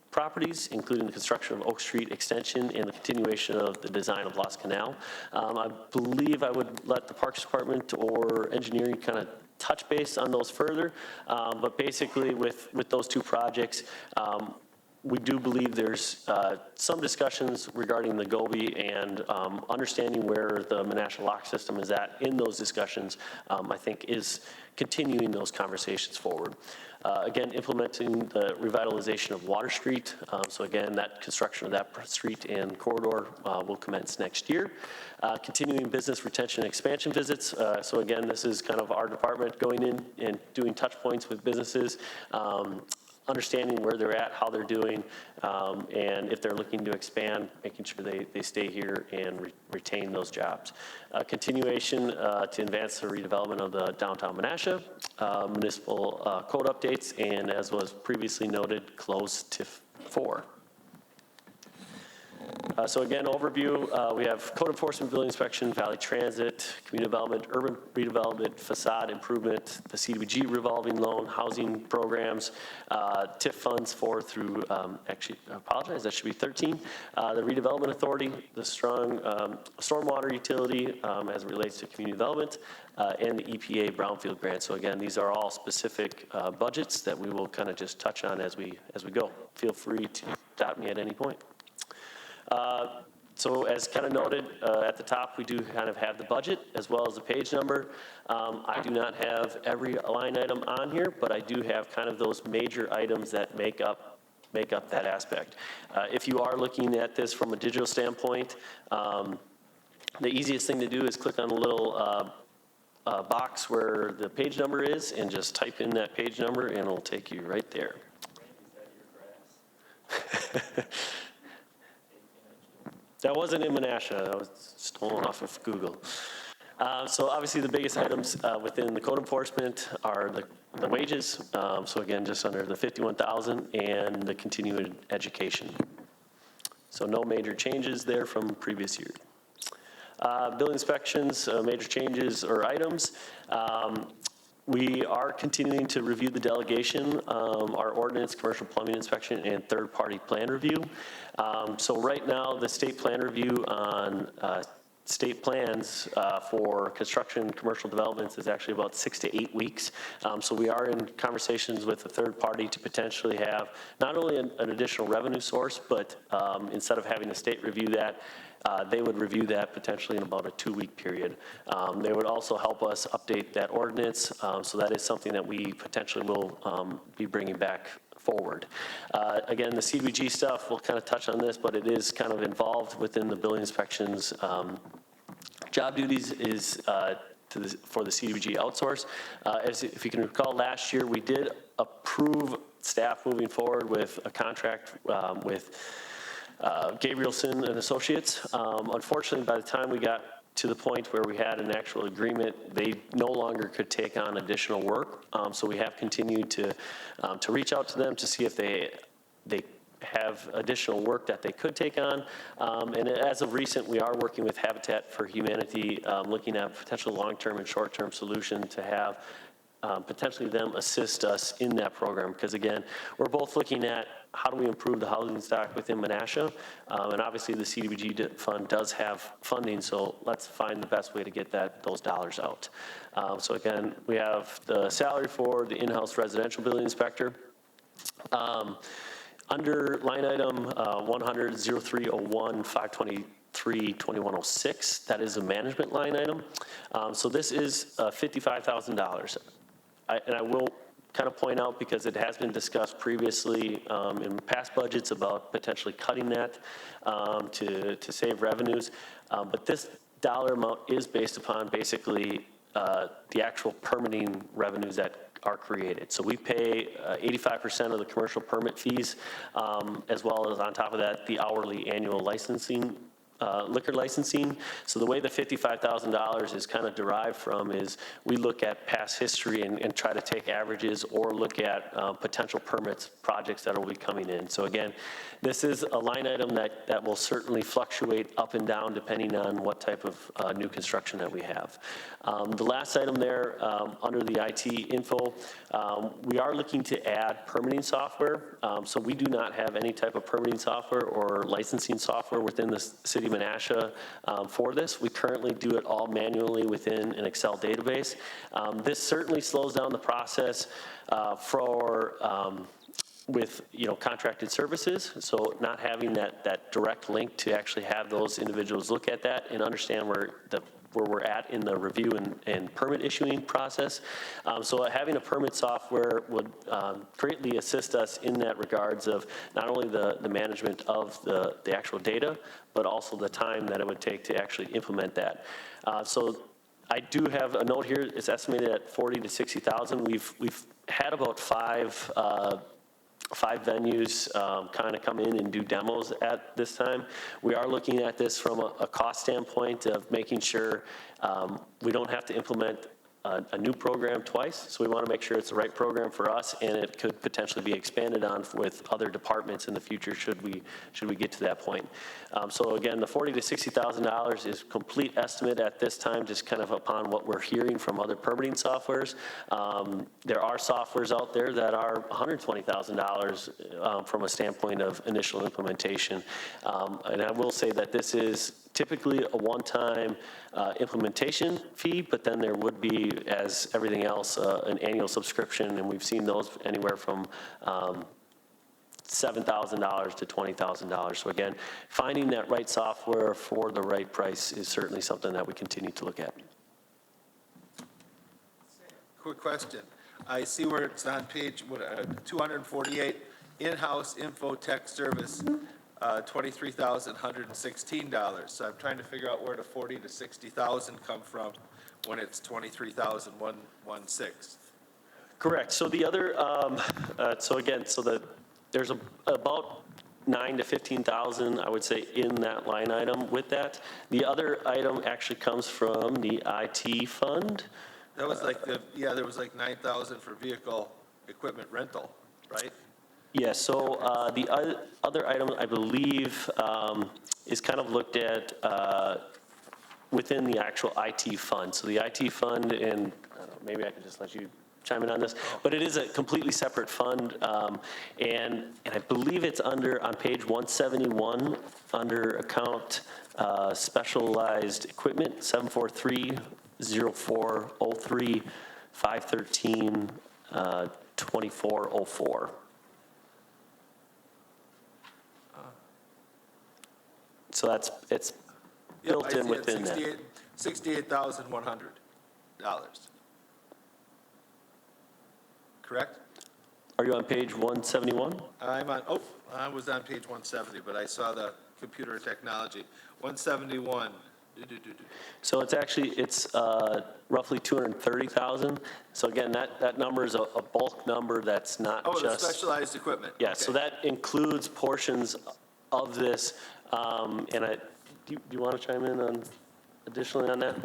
properties, including the construction of Oak Street Extension and the continuation of the design of Lost Canal. I believe I would let the Parks Department or engineering kind of touch base on those further, but basically with those two projects, we do believe there's some discussions regarding the Gobi and understanding where the Menasha lock system is at in those discussions, I think is continuing those conversations forward. Again, implementing the revitalization of Water Street. So again, that construction of that street and corridor will commence next year. Continuing business retention and expansion visits. So again, this is kind of our department going in and doing touch points with businesses, understanding where they're at, how they're doing, and if they're looking to expand, making sure they stay here and retain those jobs. Continuation to advance the redevelopment of the downtown Menasha, municipal code updates, and as was previously noted, close TIF 4. So again, overview, we have code enforcement, building inspection, valley transit, community development, urban redevelopment, facade improvement, the CDBG revolving loan, housing programs, TIF funds 4 through, actually, I apologize, that should be 13. The redevelopment authority, the strong stormwater utility as it relates to community development, and the EPA brownfield grant. So again, these are all specific budgets that we will kind of just touch on as we go. Feel free to stop me at any point. So as kind of noted at the top, we do kind of have the budget as well as the page number. I do not have every line item on here, but I do have kind of those major items that make up that aspect. If you are looking at this from a digital standpoint, the easiest thing to do is click on the little box where the page number is and just type in that page number and it'll take you right there. That wasn't in Menasha, that was stolen off of Google. So obviously the biggest items within the code enforcement are the wages. So again, just under the 51,000 and the continuing education. So no major changes there from previous year. Building inspections, major changes or items. We are continuing to review the delegation, our ordinance, commercial plumbing inspection, and third-party plan review. So right now, the state plan review on state plans for construction and commercial developments is actually about 6 to 8 weeks. So we are in conversations with a third party to potentially have not only an additional revenue source, but instead of having the state review that, they would review that potentially in about a 2-week period. They would also help us update that ordinance, so that is something that we potentially will be bringing back forward. Again, the CDBG stuff, we'll kind of touch on this, but it is kind of involved within the building inspections. Job duties is for the CDBG outsource. If you can recall, last year we did approve staff moving forward with a contract with Gabrielson and Associates. Unfortunately, by the time we got to the point where we had an actual agreement, they no longer could take on additional work. So we have continued to reach out to them to see if they have additional work that they could take on. And as of recent, we are working with Habitat for Humanity, looking at potential long-term and short-term solution to have potentially them assist us in that program. Because again, we're both looking at how do we improve the housing stock within Menasha, and obviously the CDBG fund does have funding, so let's find the best way to get those dollars out. So again, we have the salary for the in-house residential building inspector. Under line item 100-0301-523-2106, that is a management line item. So this is $55,000. And I will kind of point out, because it has been discussed previously in past budgets about potentially cutting that to save revenues. But this dollar amount is based upon basically the actual permitting revenues that are created. So we pay 85% of the commercial permit fees, as well as on top of that, the hourly annual licensing, liquor licensing. So the way the $55,000 is kind of derived from is we look at past history and try to take averages or look at potential permits projects that will be coming in. So again, this is a line item that will certainly fluctuate up and down depending on what type of new construction that we have. The last item there, under the IT info, we are looking to add permitting software. So we do not have any type of permitting software or licensing software within the city of Menasha for this. We currently do it all manually within an Excel database. This certainly slows down the process for with, contracted services, so not having that direct link to actually have those individuals look at that and understand where we're at in the review and permit issuing process. So having a permit software would greatly assist us in that regards of not only the management of the actual data, but also the time that it would take to actually implement that. So I do have a note here, it's estimated at 40 to 60,000. We've had about five venues kind of come in and do demos at this time. We are looking at this from a cost standpoint of making sure we don't have to implement a new program twice. So we want to make sure it's the right program for us, and it could potentially be expanded on with other departments in the future should we get to that point. So again, the $40,000 to $60,000 is complete estimate at this time, just kind of upon what we're hearing from other permitting softwares. There are softwares out there that are $120,000 from a standpoint of initial implementation. And I will say that this is typically a one-time implementation fee, but then there would be, as everything else, an annual subscription, and we've seen those anywhere from $7,000 to $20,000. So again, finding that right software for the right price is certainly something that we continue to look at. Quick question. I see where it's on page 248, in-house info tech service, $23,116. So I'm trying to figure out where the 40 to 60,000 come from when it's 23,116. Correct. So the other, there's about 9 to 15,000, I would say, in that line item with that. The other item actually comes from the IT fund. That was like there was like 9,000 for vehicle equipment rental, right? Yeah, so the other item, I believe, is kind of looked at within the actual IT fund. So the IT fund, and I don't know, maybe I could just let you chime in on this, but it is a completely separate fund, and I believe it's on page 171, under account specialized equipment, 743-0403, 513, 2404. So it's built in within that. $68,100. Correct? Are you on page 171? I was on page 170, but I saw the computer technology. 171. So it's roughly 230,000. So again, that number is a bulk number that's not just. Oh, the specialized equipment. Yeah, Okay. so that includes portions of this. And do you want to chime in on additionally on that?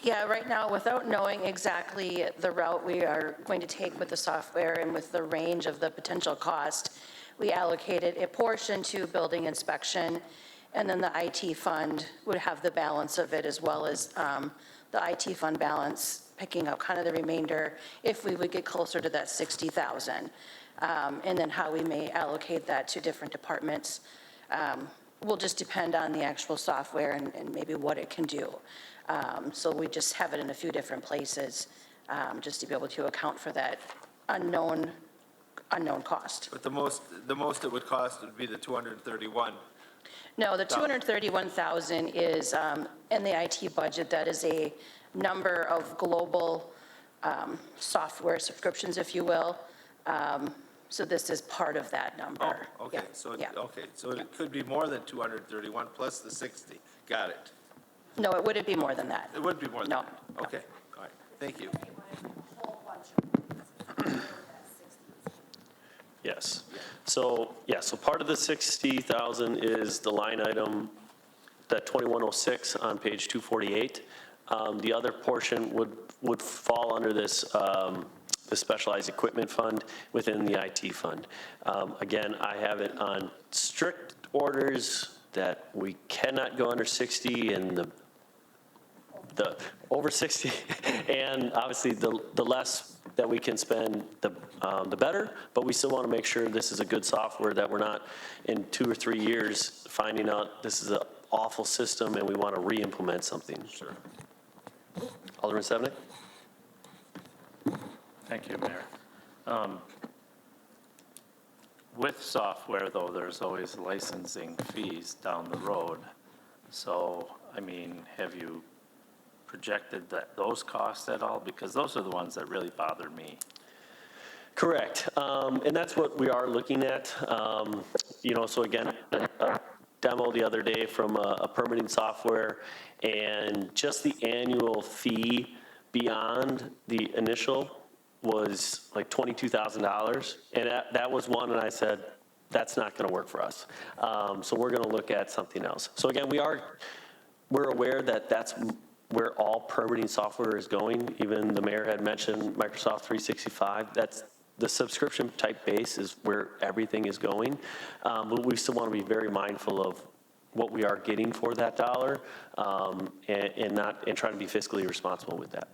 Yeah, right now, without knowing exactly the route we are going to take with the software and with the range of the potential cost, we allocated a portion to building inspection, and then the IT fund would have the balance of it, as well as the IT fund balance picking up kind of the remainder if we would get closer to that 60,000. And then how we may allocate that to different departments will just depend on the actual software and maybe what it can do. So we just have it in a few different places, just to be able to account for that unknown cost. But the most it would cost would be the 231. No, the 231,000 is in the IT budget. That is a number of global software subscriptions, if you will. So this is part of that number. Oh, okay. Yeah. So it could be more than 231 plus the 60. Got it. No, it wouldn't be more than that. It would be more than No, that. no. Okay. All right. Thank you. Yes. So part of the 60,000 is the line item, that 2106 on page 248. The other portion would fall under this, the specialized equipment fund within the IT fund. Again, I have it on strict orders that we cannot go under 60, and the over 60, and obviously the less that we can spend, the better, but we still want to make sure this is a good software, that we're not in 2 or 3 years finding out this is an awful system and we want to re-implement something. Sure. Alderman Sevenick? Thank you, Mayor. With software, though, there's always licensing fees down the road. So, I mean, have you projected those costs at all? Because those are the ones that really bother me. Correct. And that's what we are looking at. So again, a demo the other day from a permitting software, and just the annual fee beyond the initial was like $22,000. And that was one, and I said, that's not going to work for us. So we're going to look at something else. So again, we're aware that that's where all permitting software is going. Even the mayor had mentioned Microsoft 365. That's the subscription type base is where everything is going. But we still want to be very mindful of what we are getting for that dollar, and trying to be fiscally responsible with that.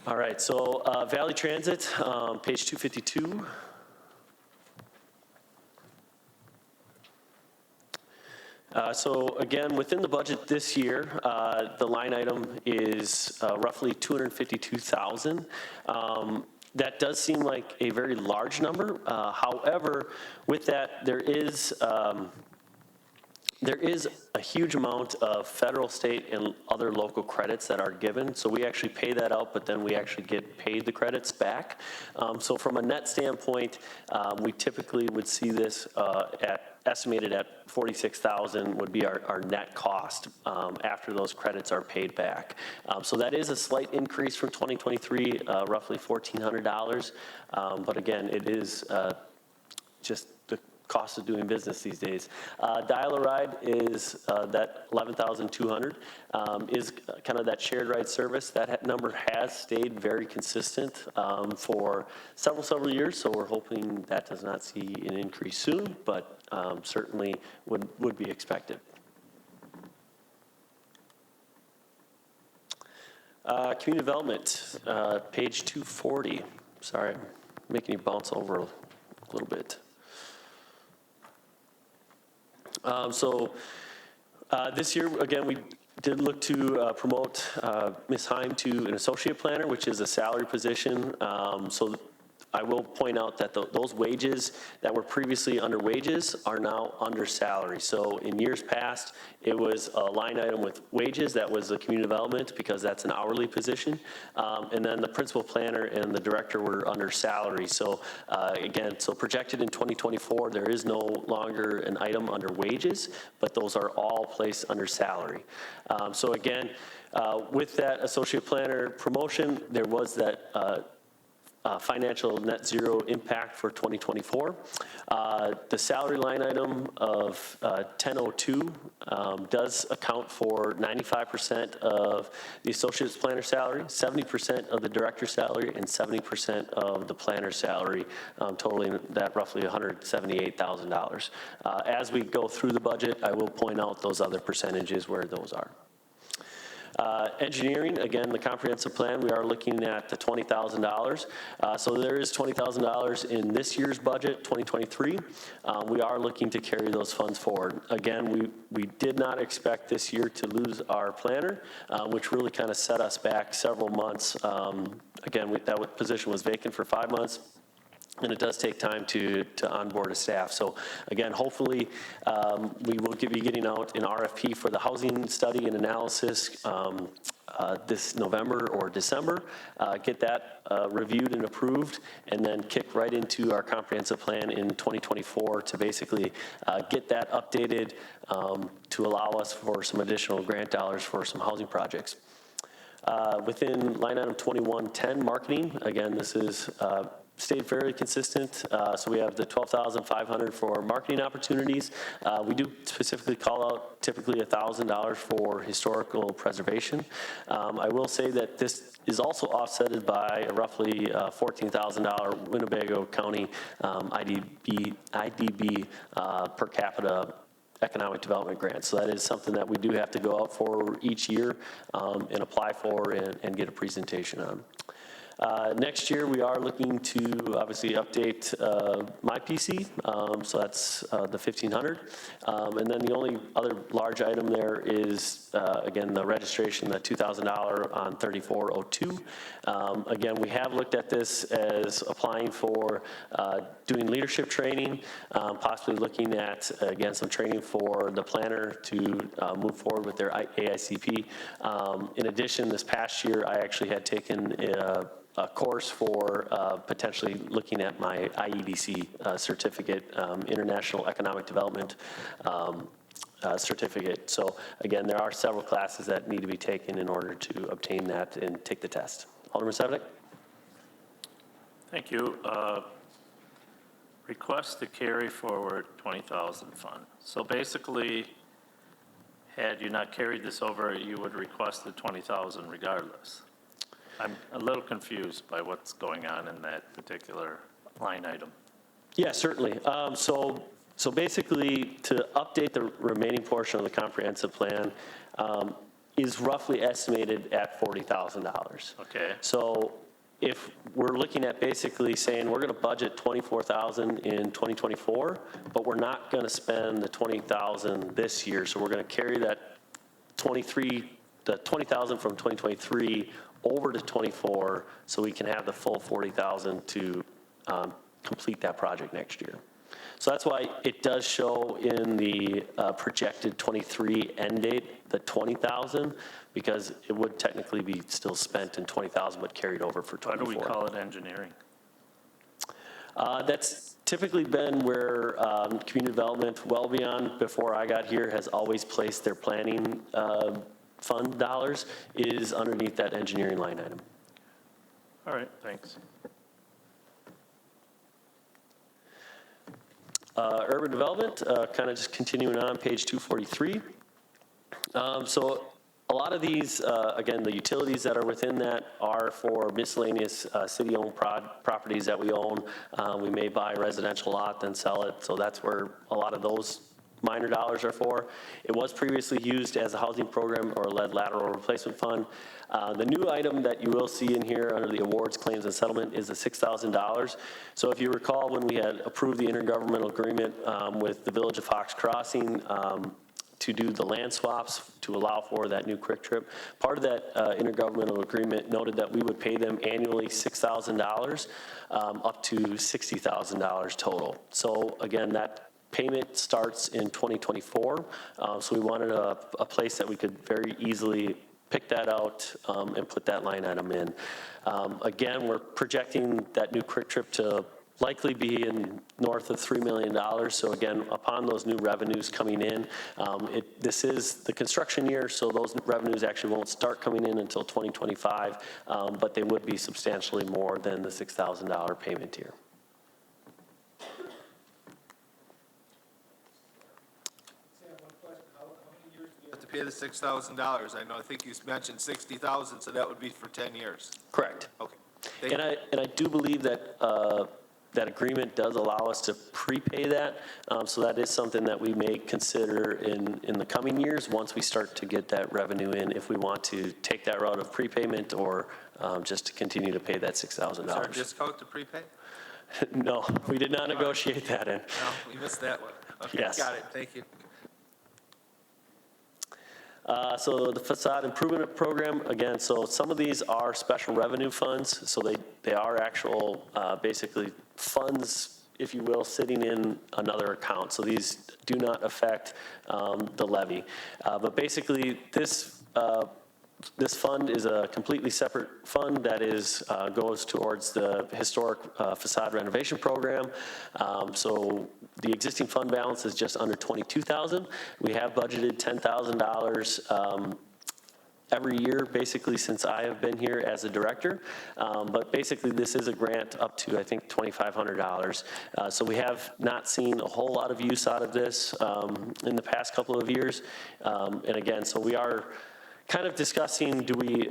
All right, so Valley Transit, page 252. So again, within the budget this year, the line item is roughly $252,000. That does seem like a very large number. However, with that, there is a huge amount of federal, state, and other local credits that are given. So we actually pay that out, but then we actually get paid the credits back. So from a net standpoint, we typically would see this estimated at $46,000 would be our net cost after those credits are paid back. So that is a slight increase from 2023, roughly $1,400. But again, it is just the cost of doing business these days. Dial-A-Ride is that 11,200 is kind of that shared ride service. That number has stayed very consistent for several years, so we're hoping that does not see an increase soon, but certainly would be expected. Community development, page 240. Sorry, I'm making you bounce over a little bit. This year, again, we did look to promote Ms. Heim to an associate planner, which is a salary position. So I will point out that those wages that were previously under wages are now under salary. So in years past, it was a line item with wages that was the community development because that's an hourly position. And then the principal planner and the director were under salary. So again, so projected in 2024, there is no longer an item under wages, but those are all placed under salary. So again, with that associate planner promotion, there was that financial net zero impact for 2024. The salary line item of 1002 does account for 95% of the associate's planner salary, 70% of the director's salary, and 70% of the planner's salary, totaling that roughly $178,000. As we go through the budget, I will point out those other percentages where those are. Engineering, again, the comprehensive plan, we are looking at the $20,000. So there is $20,000 in this year's budget, 2023. We are looking to carry those funds forward. Again, we did not expect this year to lose our planner, which really kind of set us back several months. Again, that position was vacant for 5 months. And it does take time to onboard a staff. So again, hopefully we will be getting out an RFP for the housing study and analysis this November or December, get that reviewed and approved, and then kick right into our comprehensive plan in 2024 to basically get that updated to allow us for some additional grant dollars for some housing projects. Within line item 2110, marketing, again, this is stayed fairly consistent. So we have the $12,500 for marketing opportunities. We do specifically call out typically $1,000 for historical preservation. I will say that this is also offsetted by a roughly $14,000 Winnebago County IDB per capita economic development grant. So that is something that we do have to go out for each year and apply for and get a presentation on. Next year, we are looking to obviously update my PC, so that's the 1500. And then the only other large item there is, again, the registration, the $2,000 on 3402. Again, we have looked at this as applying for doing leadership training, possibly looking at, again, some training for the planner to move forward with their AICP. In addition, this past year, I actually had taken a course for potentially looking at my IEDC certificate, International Economic Development certificate. So again, there are several classes that need to be taken in order to obtain that and take the test. Alderman Sevenick? Thank you. Request to carry forward 20,000 fund. So basically, had you not carried this over, you would request the 20,000 regardless. I'm a little confused by what's going on in that particular line item. Yeah, certainly. So basically, to update the remaining portion of the comprehensive plan is roughly estimated at $40,000. Okay. So if we're looking at basically saying we're going to budget 24,000 in 2024, but we're not going to spend the 20,000 this year, so we're going to carry that the 20,000 from 2023 over to 24, so we can have the full 40,000 to complete that project next year. So that's why it does show in the projected 23 end date, the 20,000, because it would technically be still spent in 20,000, but carried over for 24. Why do we call it engineering? That's typically been where community development, well beyond before I got here, has always placed their planning fund dollars, is underneath that engineering line item. All right, thanks. Urban development, kind of just continuing on page 243. So a lot of these, again, the utilities that are within that are for miscellaneous city-owned properties that we own. We may buy a residential lot, then sell it. So that's where a lot of those minor dollars are for. It was previously used as a housing program or lead lateral replacement fund. The new item that you will see in here under the awards, claims, and settlement is the $6,000. So if you recall, when we had approved the intergovernmental agreement with the Village of Fox Crossing to do the land swaps to allow for that new quick trip, part of that intergovernmental agreement noted that we would pay them annually $6,000 up to $60,000 total. So again, that payment starts in 2024, so we wanted a place that we could very easily pick that out and put that line item in. Again, we're projecting that new quick trip to likely be in north of $3 million. So again, upon those new revenues coming in, this is the construction year, so those revenues actually won't start coming in until 2025, but they would be substantially more than the $6,000 payment here. To pay the $6,000, I think you mentioned 60,000, so that would be for 10 years. Correct. Okay. And I do believe that that agreement does allow us to prepay that. So that is something that we may consider in the coming years once we start to get that revenue in, if we want to take that route of prepayment or just to continue to pay that $6,000. Is there a discount to prepay? No, we did not negotiate that in. No, we missed that one. Okay, Yes. got it, thank you. So the facade improvement program, again, so some of these are special revenue funds, so they are actual, basically funds, if you will, sitting in another account. So these do not affect the levy. But basically, this fund is a completely separate fund that goes towards the historic facade renovation program. So the existing fund balance is just under $22,000. We have budgeted $10,000 every year, basically, since I have been here as a director. But basically, this is a grant up to, I think, $2,500. So we have not seen a whole lot of use out of this in the past couple of years. And again, so we are kind of discussing, do we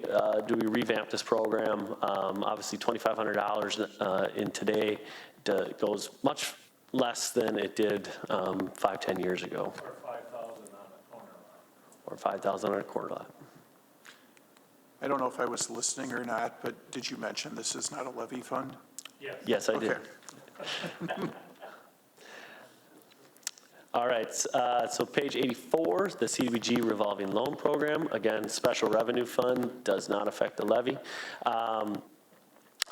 revamp this program? Obviously, $2,500 in today goes much less than it did 5-10 years ago. Or 5,000 on a corner lot. Or 5,000 on a corner lot. I don't know if I was listening or not, but did you mention this is not a levy fund? Yes, I did. Okay. All right, so page 84, the CDBG revolving loan program. Again, special revenue fund, does not affect the levy.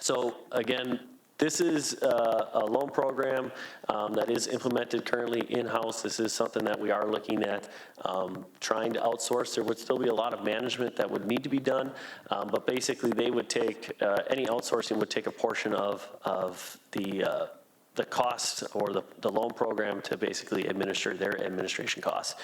So again, this is a loan program that is implemented currently in-house. This is something that we are looking at trying to outsource. There would still be a lot of management that would need to be done, but basically they would take, any outsourcing would take a portion of the cost or the loan program to basically administer their administration costs.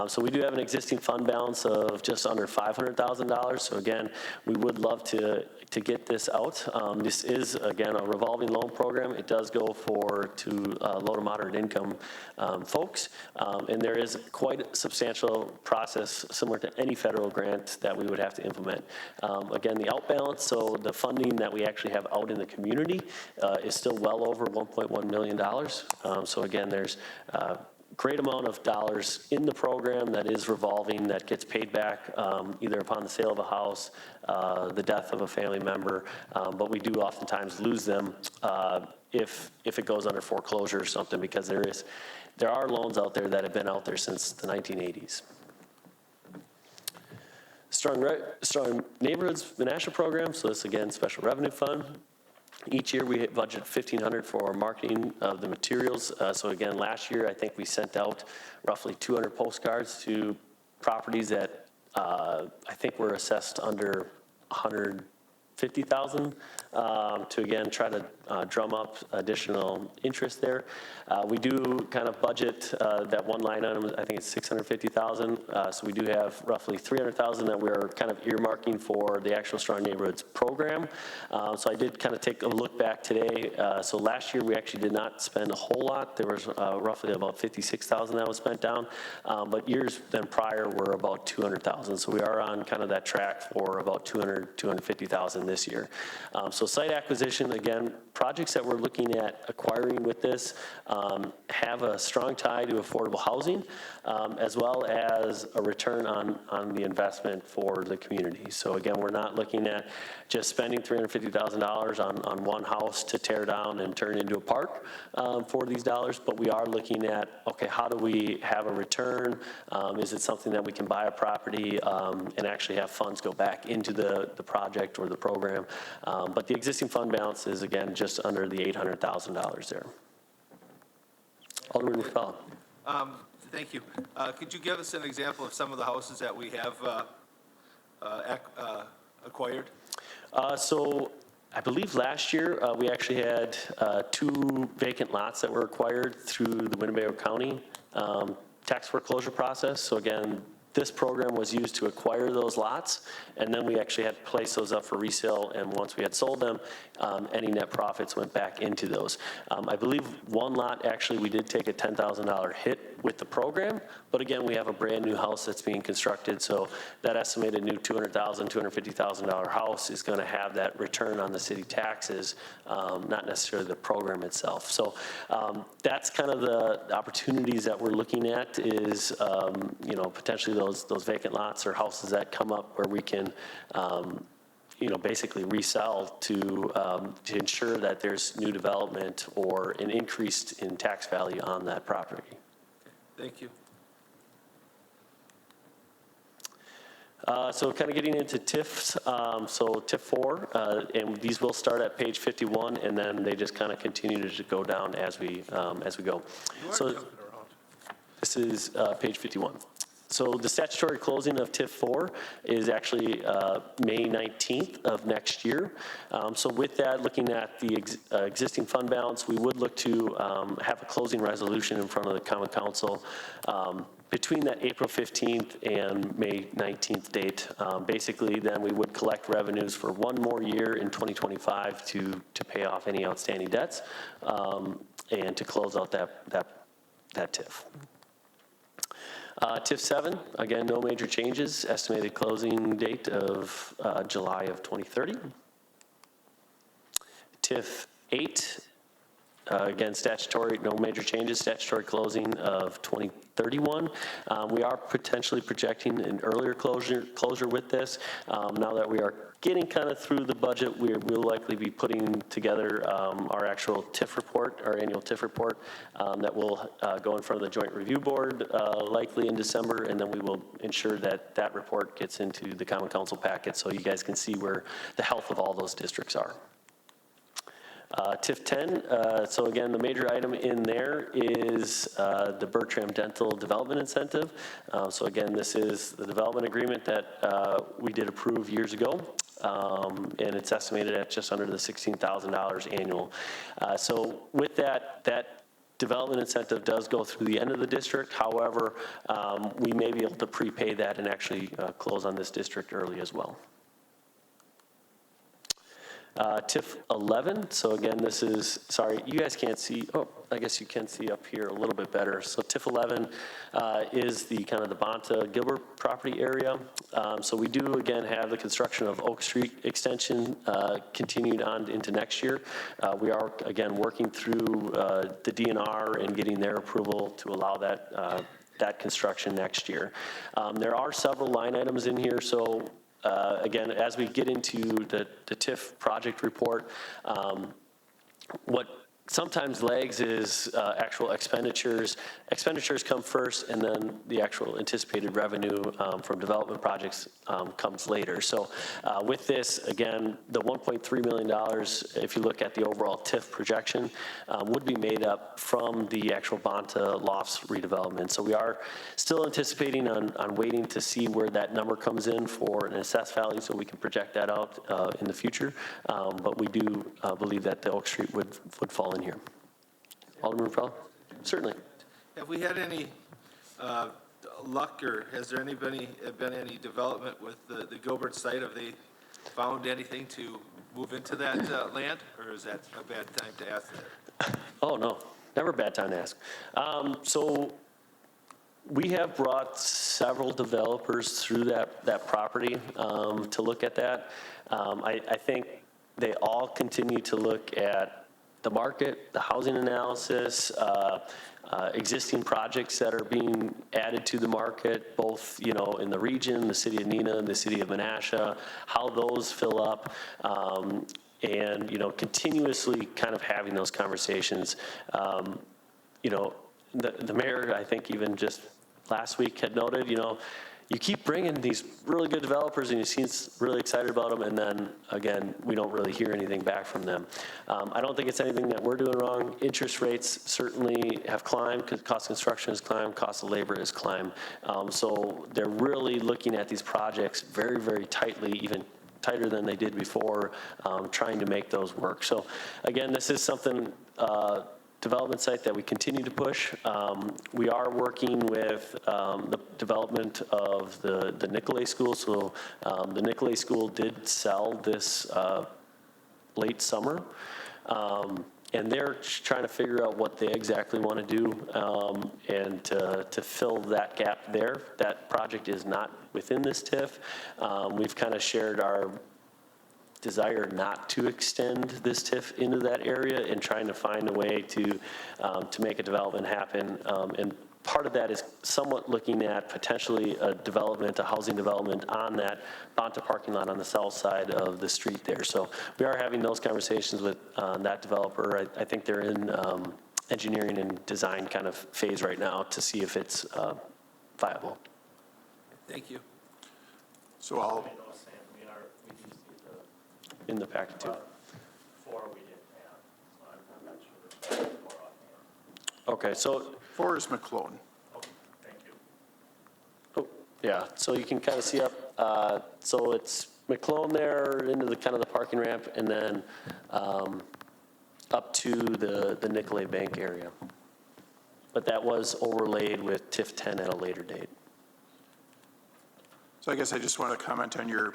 So we do have an existing fund balance of just under $500,000. So again, we would love to get this out. This is, again, a revolving loan program. It does go to low to moderate income folks. And there is quite a substantial process similar to any federal grant that we would have to implement. Again, the outbalance, so the funding that we actually have out in the community is still well over $1.1 million. So again, there's great amount of dollars in the program that is revolving, that gets paid back either upon the sale of a house, the death of a family member, but we do oftentimes lose them if it goes under foreclosure or something, because there are loans out there that have been out there since the 1980s. Strong Neighborhoods Menasha program, so this again, special revenue fund. Each year we budget $1,500 for marketing of the materials. So again, last year I think we sent out roughly 200 postcards to properties that I think were assessed under 150,000 to again try to drum up additional interest there. We do kind of budget that one line item, I think it's 650,000. So we do have roughly 300,000 that we're kind of earmarking for the actual Strong Neighborhoods program. So I did kind of take a look back today. So last year we actually did not spend a whole lot. There was roughly about 56,000 that was spent down. But years then prior were about 200,000. So we are on kind of that track for about 250,000 this year. So site acquisition, again, projects that we're looking at acquiring with this have a strong tie to affordable housing, as well as a return on the investment for the community. So again, we're not looking at just spending $350,000 on one house to tear down and turn into a park for these dollars, but we are looking at, okay, how do we have a return? Is it something that we can buy a property and actually have funds go back into the project or the program? But the existing fund balance is, again, just under the $800,000 there. Alderman Raffel. Thank you. Could you give us an example of some of the houses that we have acquired? So I believe last year we actually had 2 vacant lots that were acquired through the Winnebago County tax foreclosure process. So again, this program was used to acquire those lots, and then we actually had to place those up for resale, and once we had sold them, any net profits went back into those. I believe one lot, actually, we did take a $10,000 hit with the program, but again, we have a brand new house that's being constructed, so that estimated new $200,000, $250,000 house is gonna have that return on the city taxes, not necessarily the program itself. So that's kind of the opportunities that we're looking at is, potentially those vacant lots or houses that come up where we can, basically resell to ensure that there's new development or an increase in tax value on that property. Thank you. So kind of getting into TIFs, so TIF 4, and these will start at page 51, and then they just kind of continue to go down as we go. So this is page 51. So the statutory closing of TIF 4 is actually May 19th of next year. So with that, looking at the existing fund balance, we would look to have a closing resolution in front of the Common Council between that April 15th and May 19th date. Basically, then we would collect revenues for one more year in 2025 to pay off any outstanding debts and to close out that TIF. TIF 7, again, no major changes. Estimated closing date of July of 2030. TIF 8, Again, statutory, no major changes, statutory closing of 2031. We are potentially projecting an earlier closure with this. Now that we are getting kind of through the budget, we'll likely be putting together our actual TIF report, our annual TIF report, that will go in front of the Joint Review Board likely in December, and then we will ensure that that report gets into the Common Council packet so you guys can see where the health of all those districts are. TIF 10, so again, the major item in there is the Bertram Dental Development Incentive. So again, this is the development agreement that we did approve years ago, and it's estimated at just under the $16,000 annual. So with that development incentive does go through the end of the district. However, we may be able to prepay that and actually close on this district early as well. TIF 11, so again, this is, sorry, you guys can't see, oh, I guess you can see up here a little bit better. So TIF 11 is the kind of the Bonta Gilbert property area. So we do again have the construction of Oak Street extension continued on into next year. We are again working through the DNR and getting their approval to allow that, that construction next year. There are several line items in here, so again, as we get into the TIF project report, what sometimes lags is actual expenditures. Expenditures come first, and then the actual anticipated revenue from development projects comes later. So with this, again, the $1.3 million, if you look at the overall TIF projection, would be made up from the actual Bonta Lofts redevelopment. So we are still anticipating on waiting to see where that number comes in for an assessed value so we can project that out in the future. But we do believe that the Oak Street would fall in here. Alderman Rupel? Certainly. Have we had any luck, or has there been any development with the Gilbert site? Have they found anything to move into that land, or is that a bad time to ask that? Oh, no, never a bad time to ask. So we have brought several developers through that property to look at that. I think they all continue to look at the market, the housing analysis, existing projects that are being added to the market, both, you know, in the region, the city of Neenah and the city of Menasha, how those fill up, and, you know, continuously kind of having those conversations. You know, the mayor, I think even just last week had noted, you know, you keep bringing these really good developers and you seem really excited about them, and then again, we don't really hear anything back from them. I don't think it's anything that we're doing wrong. Interest rates certainly have climbed, cost of construction has climbed, cost of labor has climbed. So they're really looking at these projects very, very tightly, even tighter than they did before, trying to make those work. So again, this is something, development site that we continue to push. We are working with the development of the Nicolay School. So the Nicolay School did sell this late summer. And they're trying to figure out what they exactly want to do and to fill that gap there. That project is not within this TIF. We've kind of shared our desire not to extend this TIF into that area and trying to find a way to make a development happen. And part of that is somewhat looking at potentially a development, a housing development on that Bonta parking lot on the south side of the street there. So we are having those conversations with that developer. I think they're in engineering and design kind of phase right now to see if it's viable. Thank you. So I'll, In the packet too. Four we didn't have, so I'm not sure. Four offhand. Okay, so, four is McClone. Okay, thank you. oh, yeah, so you can kind of see up, so it's McClone there into the kind of the parking ramp, and then up to the Nicolay Bank area. But that was overlaid with TIF 10 at a later date. So I guess I just want to comment on your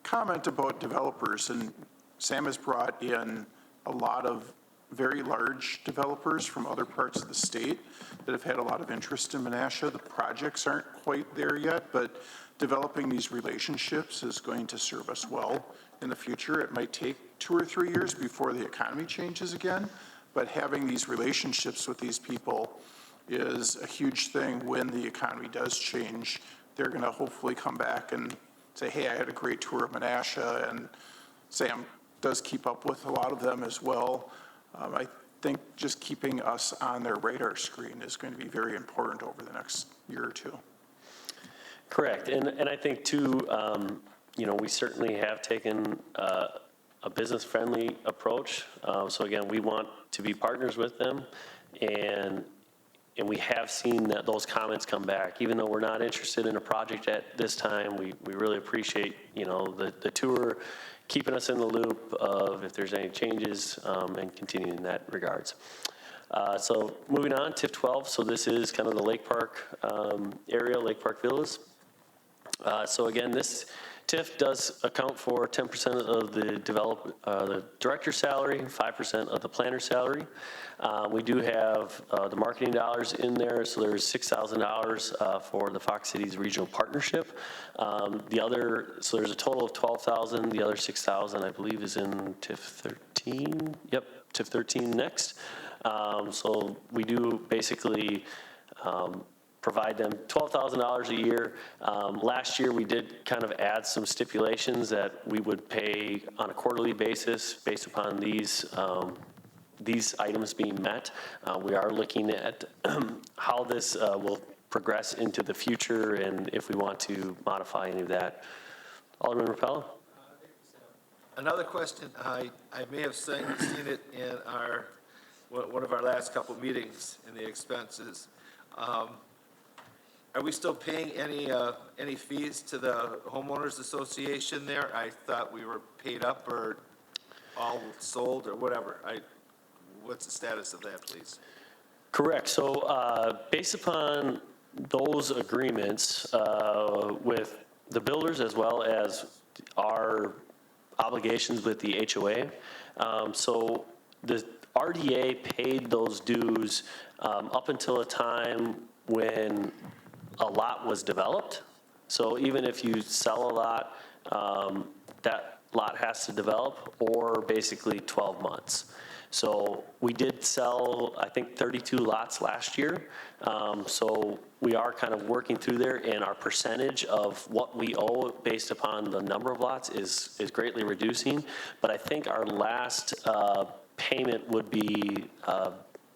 comment about developers, and Sam has brought in a lot of very large developers from other parts of the state that have had a lot of interest in Menasha. The projects aren't quite there yet, but developing these relationships is going to serve us well in the future. It might take 2 or 3 years before the economy changes again, but having these relationships with these people is a huge thing. When the economy does change, they're going to hopefully come back and say, hey, I had a great tour of Menasha, and Sam does keep up with a lot of them as well. I think just keeping us on their radar screen is going to be very important over the next year or two. Correct, and I think too, we certainly have taken a business-friendly approach. So again, we want to be partners with them, and we have seen that those comments come back. Even though we're not interested in a project at this time, we really appreciate, the tour, keeping us in the loop of if there's any changes, and continuing in that regards. So moving on, TIF 12, so this is kind of the Lake Park area, Lake Park Villas. So again, this TIF does account for 10% of the director's salary, 5% of the planner's salary. We do have the marketing dollars in there, so there's $6,000 for the Fox Cities Regional Partnership. So there's a total of $12,000. The other $6,000, I believe, is in TIF 13. Yep, TIF 13 next. So we do basically provide them $12,000 a year. Last year, we did kind of add some stipulations that we would pay on a quarterly basis based upon these items being met. We are looking at how this will progress into the future and if we want to modify any of that. Alderman Rappella? Another question, I may have seen it in one of our last couple meetings in the expenses. Are we still paying any fees to the homeowners association there? I thought we were paid up or all sold or whatever. What's the status of that, please? Correct. So based upon those agreements with the builders as well as our obligations with the HOA, so the RDA paid those dues up until a time when a lot was developed. So even if you sell a lot, that lot has to develop, or basically 12 months. So we did sell, I think, 32 lots last year. So we are kind of working through there, and our percentage of what we owe based upon the number of lots is greatly reducing. But I think our last payment would be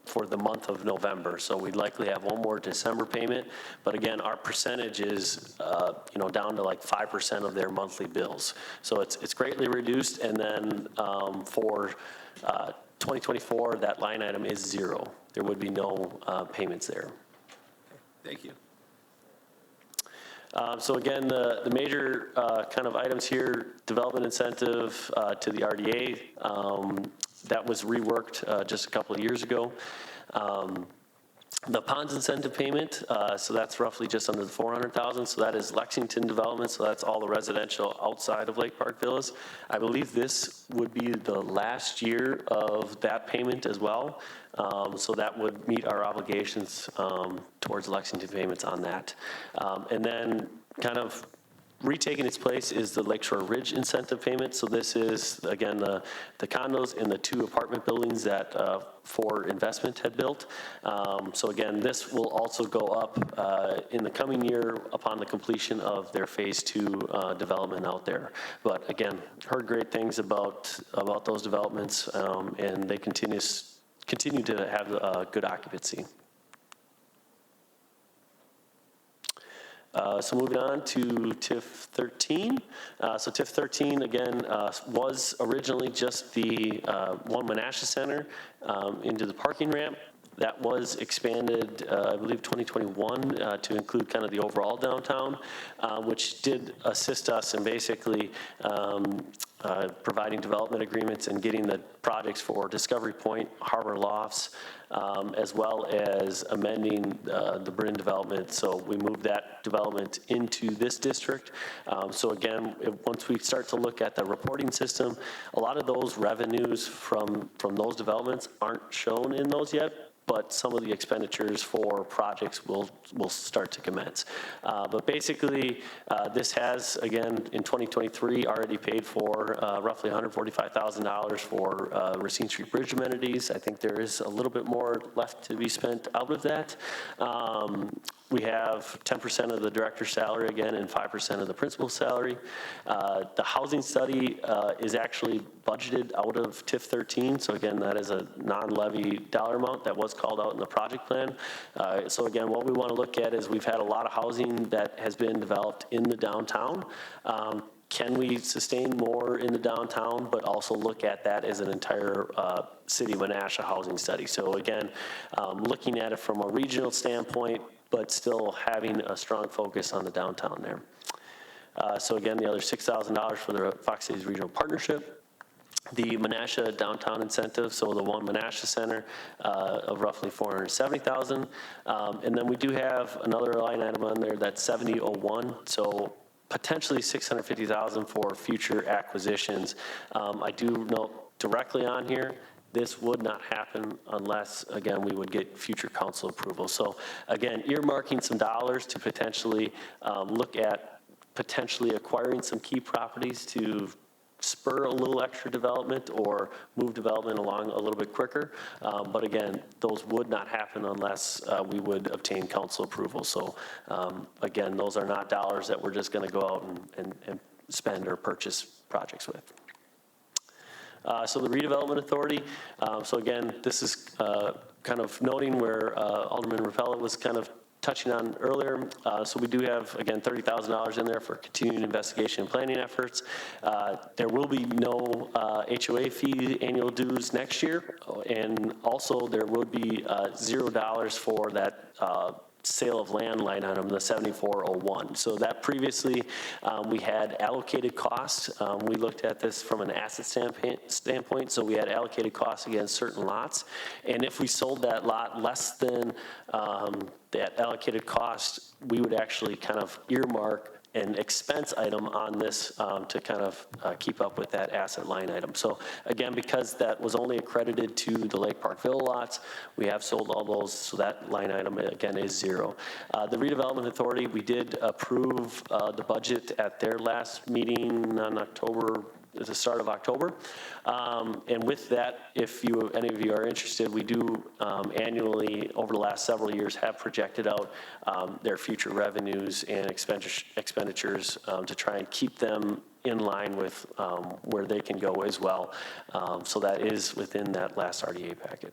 for the month of November. So we'd likely have one more December payment. But again, our percentage is down to like 5% of their monthly bills. So it's greatly reduced. And then for 2024, that line item is zero. There would be no payments there. Thank you. So again, the major kind of items here, development incentive to the RDA, that was reworked just a couple of years ago. The ponds incentive payment, so that's roughly just under the $400,000. So that is Lexington development. So that's all the residential outside of Lake Park Villas. I believe this would be the last year of that payment as well. So that would meet our obligations towards Lexington payments on that. And then kind of retaking its place is the Lakeshore Ridge incentive payment. So this is, again, the condos and the 2 apartment buildings that For Investment had built. So again, this will also go up in the coming year upon the completion of their phase 2 development out there. But again, heard great things about those developments, and they continue to have good occupancy. So moving on to TIF 13. So TIF 13, again, was originally just the one Menasha Center into the parking ramp. That was expanded, I believe, 2021 to include kind of the overall downtown, which did assist us in basically providing development agreements and getting the projects for Discovery Point, Harbor Lofts, as well as amending the Bryn development. So we moved that development into this district. So again, once we start to look at the reporting system, a lot of those revenues from those developments aren't shown in those yet, but some of the expenditures for projects will start to commence. But basically, this has, again, in 2023, already paid for roughly $145,000 for Racine Street Bridge amenities. I think there is a little bit more left to be spent out of that. We have 10% of the director's salary again and 5% of the principal's salary. The housing study is actually budgeted out of TIF 13. So again, that is a non-levy dollar amount that was called out in the project plan. So again, what we want to look at is we've had a lot of housing that has been developed in the downtown. Can we sustain more in the downtown, but also look at that as an entire city of Menasha housing study? So again, looking at it from a regional standpoint, but still having a strong focus on the downtown there. So again, the other $6,000 for the Fox Cities Regional Partnership. The Menasha Downtown Incentive, so the One Menasha Center of roughly $470,000. And then we do have another line item on there that's 7001. So potentially $650,000 for future acquisitions. I do note directly on here, this would not happen unless, again, we would get future council approval. So again, earmarking some dollars to potentially look at potentially acquiring some key properties to spur a little extra development or move development along a little bit quicker. But again, those would not happen unless we would obtain council approval. So again, those are not dollars that we're just going to go out and spend or purchase projects with. So the redevelopment authority, so again, this is kind of noting where Alderman Rapella was kind of touching on earlier. So we do have, again, $30,000 in there for continuing investigation and planning efforts. There will be no HOA fee annual dues next year. And also there will be $0 for that sale of land line item, the 7401. So that previously we had allocated costs. We looked at this from an asset standpoint. So we had allocated costs against certain lots. And if we sold that lot less than that allocated cost, we would actually kind of earmark an expense item on this to kind of keep up with that asset line item. So again, because that was only accredited to the Lake Park Villa lots, we have sold all those, so that line item again is $0. The redevelopment authority, we did approve the budget at their last meeting on the start of October. And with that, if any of you are interested, we do annually, over the last several years, have projected out their future revenues and expenditures to try and keep them in line with where they can go as well. So that is within that last RDA packet.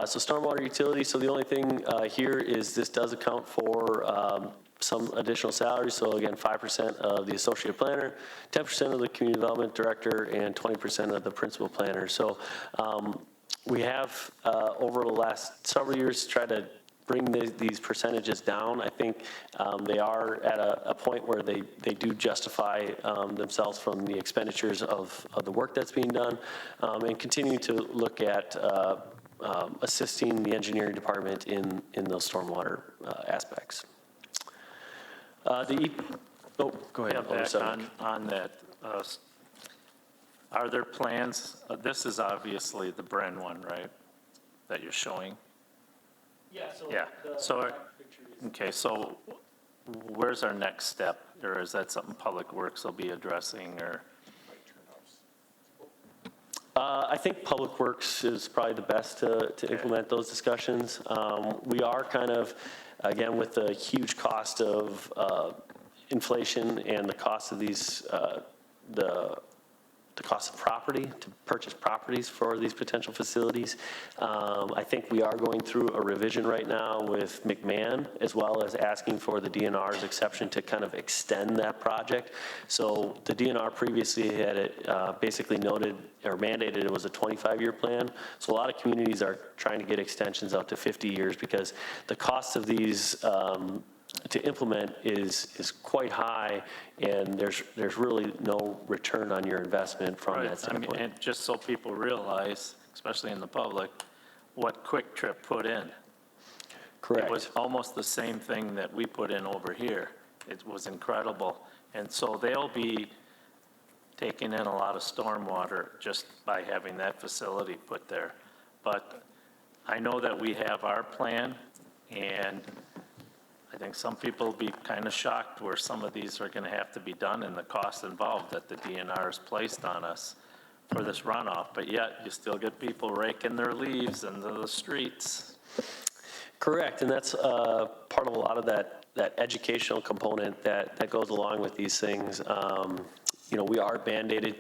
So stormwater utility, so the only thing here is this does account for some additional salaries. So again, 5% of the associate planner, 10% of the community development director, and 20% of the principal planner. So we have, over the last several years, tried to bring these percentages down. I think they are at a point where they do justify themselves from the expenditures of the work that's being done, and continue to look at assisting the engineering department in those stormwater aspects. Go ahead. Yeah, back on that, are there plans, this is obviously the Bren one, right, that you're showing? Yeah, so. Yeah, so, okay, so where's our next step? Or is that something Public Works will be addressing, or? I think Public Works is probably the best to implement those discussions. We are kind of, again, with the huge cost of inflation and the cost of these, the cost of property, to purchase properties for these potential facilities. I think we are going through a revision right now with McMahon, as well as asking for the DNR's exception to kind of extend that project. So the DNR previously had it basically noted or mandated it was a 25-year plan. So a lot of communities are trying to get extensions out to 50 years because the cost of these to implement is quite high, and there's really no return on your investment from that standpoint. I mean, and just so people realize, especially in the public, what Quick Trip put in. Correct. It was almost the same thing that we put in over here. It was incredible. And so they'll be taking in a lot of stormwater just by having that facility put there. But I know that we have our plan, and I think some people will be kind of shocked where some of these are going to have to be done and the cost involved that the DNR has placed on us for this runoff, but yet you still get people raking their leaves into the streets. Correct, and that's part of a lot of that educational component that goes along with these things. We are mandated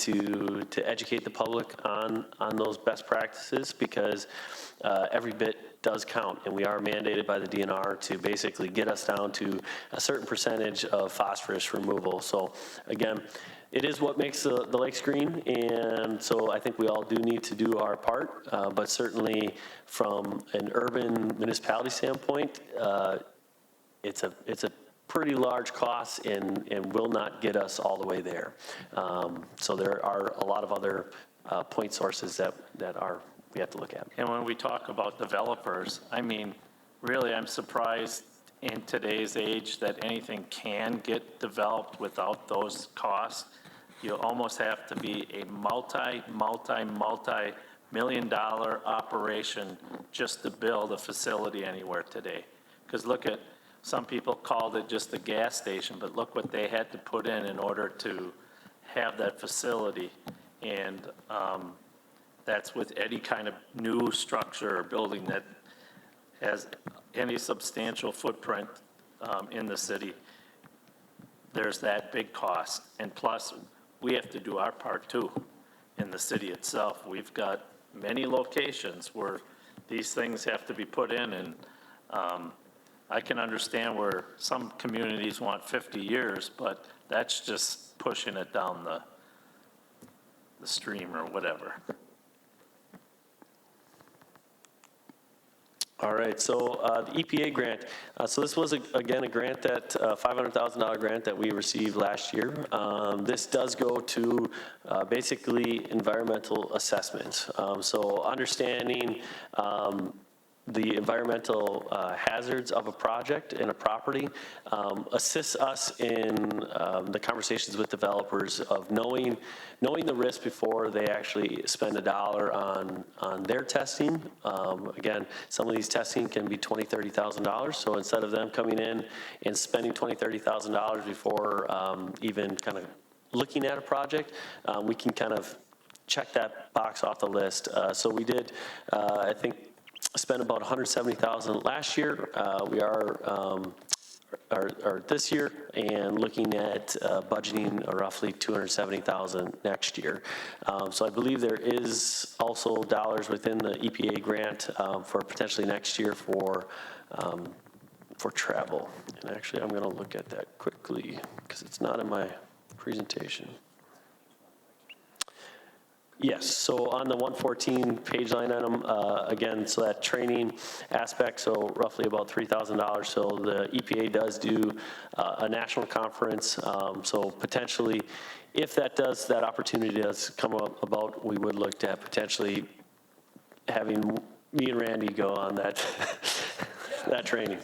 to educate the public on those best practices because every bit does count, and we are mandated by the DNR to basically get us down to a certain percentage of phosphorus removal. So again, it is what makes the lakes green, and so I think we all do need to do our part, but certainly from an urban municipality standpoint, it's a pretty large cost and will not get us all the way there. So there are a lot of other point sources that we have to look at. And when we talk about developers, I mean, really, I'm surprised in today's age that anything can get developed without those costs. You almost have to be a multi-million-dollar operation just to build a facility anywhere today. Because look at, some people called it just a gas station, but look what they had to put in order to have that facility. And that's with any kind of new structure or building that has any substantial footprint in the city. There's that big cost. And plus, we have to do our part too in the city itself. We've got many locations where these things have to be put in, and I can understand where some communities want 50 years, but that's just pushing it down the stream or whatever. All right, so the EPA grant. So this was, again, a grant that, $500,000 grant that we received last year. This does go to basically environmental assessments. So understanding the environmental hazards of a project and a property assists us in the conversations with developers of knowing the risk before they actually spend a dollar on their testing. Again, some of these testing can be $20,000, $30,000. So instead of them coming in and spending $20,000, $30,000 before even kind of looking at a project, we can kind of check that box off the list. So we did, I think, spent about $170,000 last year. We are this year, and looking at budgeting roughly $270,000 next year. So I believe there is also dollars within the EPA grant for potentially next year for travel. And actually, I'm going to look at that quickly because it's not in my presentation. Yes, so on the 114 page line item, again, so that training aspect, so roughly about $3,000. So the EPA does do a national conference, so potentially, if that opportunity does come up about, we would look at potentially having me and Randy go on that, that training.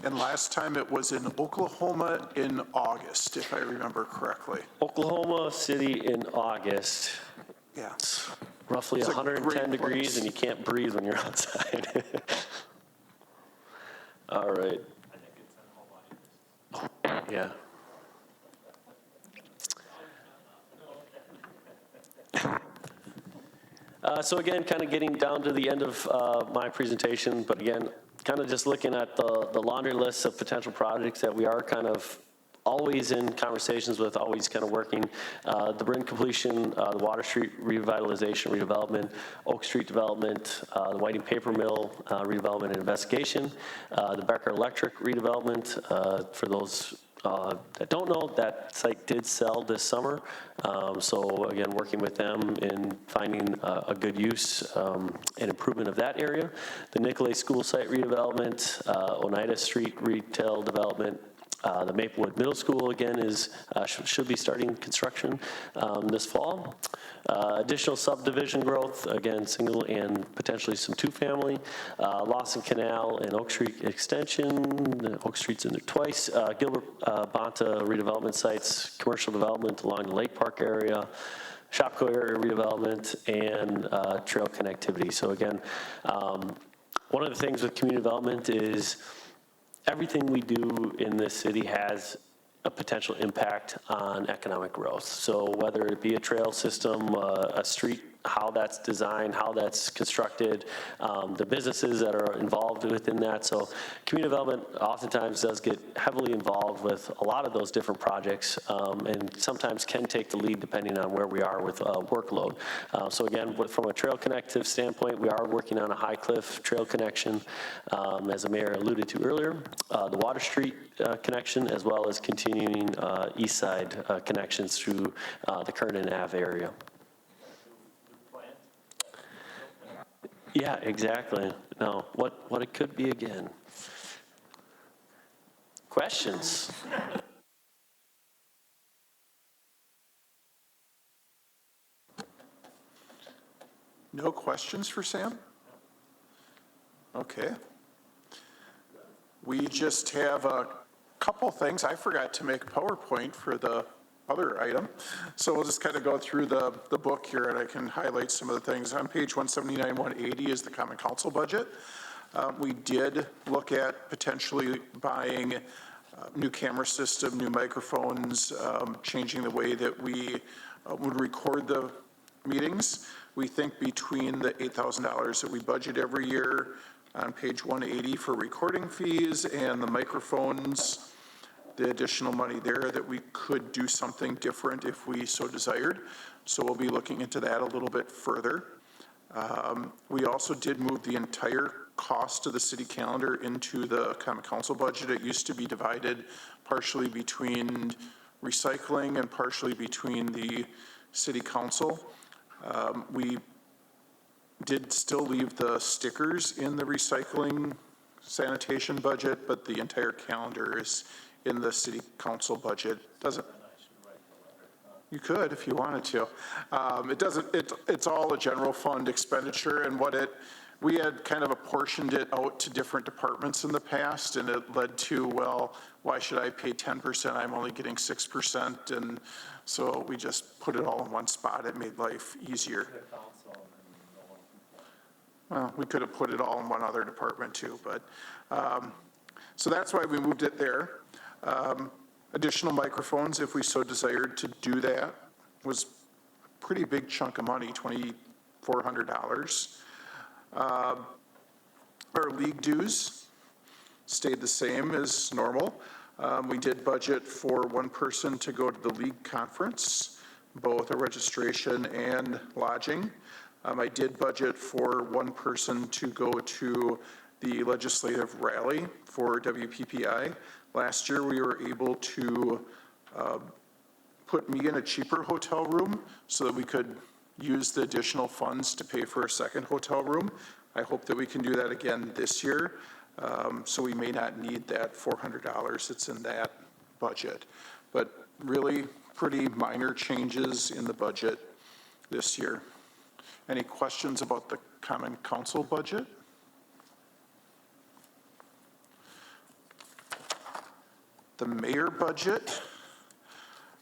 And last time it was in Oklahoma in August, if I remember correctly. Oklahoma City in August. Yeah. Roughly It's a 110 great degrees place. and you can't breathe when you're outside. All right. Yeah. So again, kind of getting down to the end of my presentation, but again, kind of just looking at the laundry list of potential projects that we are kind of always in conversations with, always kind of working. The Bryn completion, the Water Street revitalization, redevelopment, Oak Street development, the Whiting Paper Mill redevelopment and investigation, the Becker Electric redevelopment. For those that don't know, that site did sell this summer. So again, working with them in finding a good use and improvement of that area. The Nicolay School site redevelopment, Oneida Street retail development, The Maplewood Middle School, again, should be starting construction this fall. Additional subdivision growth, again, single and potentially some two-family. Lawson Canal and Oak Street Extension, Oak Street's in there twice. Gilbert Bonta redevelopment sites, commercial development along the Lake Park area, Shopko area redevelopment, and trail connectivity. So again, one of the things with community development is everything we do in this city has a potential impact on economic growth. So whether it be a trail system, a street, how that's designed, how that's constructed, the businesses that are involved within that. So community development oftentimes does get heavily involved with a lot of those different projects, and sometimes can take the lead depending on where we are with workload. So again, from a trail connective standpoint, we are working on a High Cliff trail connection, as the mayor alluded to earlier, the Water Street connection, as well as continuing east side connections through the Kernan Ave area. Yeah, exactly. No, what it could be again. Questions? No questions for Sam? Okay. We just have a couple things. I forgot to make a PowerPoint for the other item. So we'll just kind of go through the book here, and I can highlight some of the things. On page 179, 180 is the Common Council budget. We did look at potentially buying new camera system, new microphones, changing the way that we would record the meetings. We think between the $8,000 that we budget every year on page 180 for recording fees and the microphones, the additional money there, that we could do something different if we so desired. So we'll be looking into that a little bit further. We also did move the entire cost of the city calendar into the Common Council budget. It used to be divided partially between recycling and partially between the city council. We did still leave the stickers in the recycling sanitation budget, but the entire calendar is in the city council budget. Doesn't, you could if you wanted to. It's all a general fund expenditure, and we had kind of apportioned it out to different departments in the past, and it led to, well, why should I pay 10%? I'm only getting 6%, and so we just put it all in one spot. It made life easier. Well, we could have put it all in one other department too, but, so that's why we moved it there. Additional microphones, if we so desired to do that, was a pretty big chunk of money, $2,400. Our league dues stayed the same as normal. We did budget for one person to go to the league conference, both a registration and lodging. I did budget for one person to go to the legislative rally for WPPI. Last year, we were able to put me in a cheaper hotel room so that we could use the additional funds to pay for a second hotel room. I hope that we can do that again this year. So we may not need that $400 that's in that budget. But really pretty minor changes in the budget this year. Any questions about the Common Council budget? The mayor budget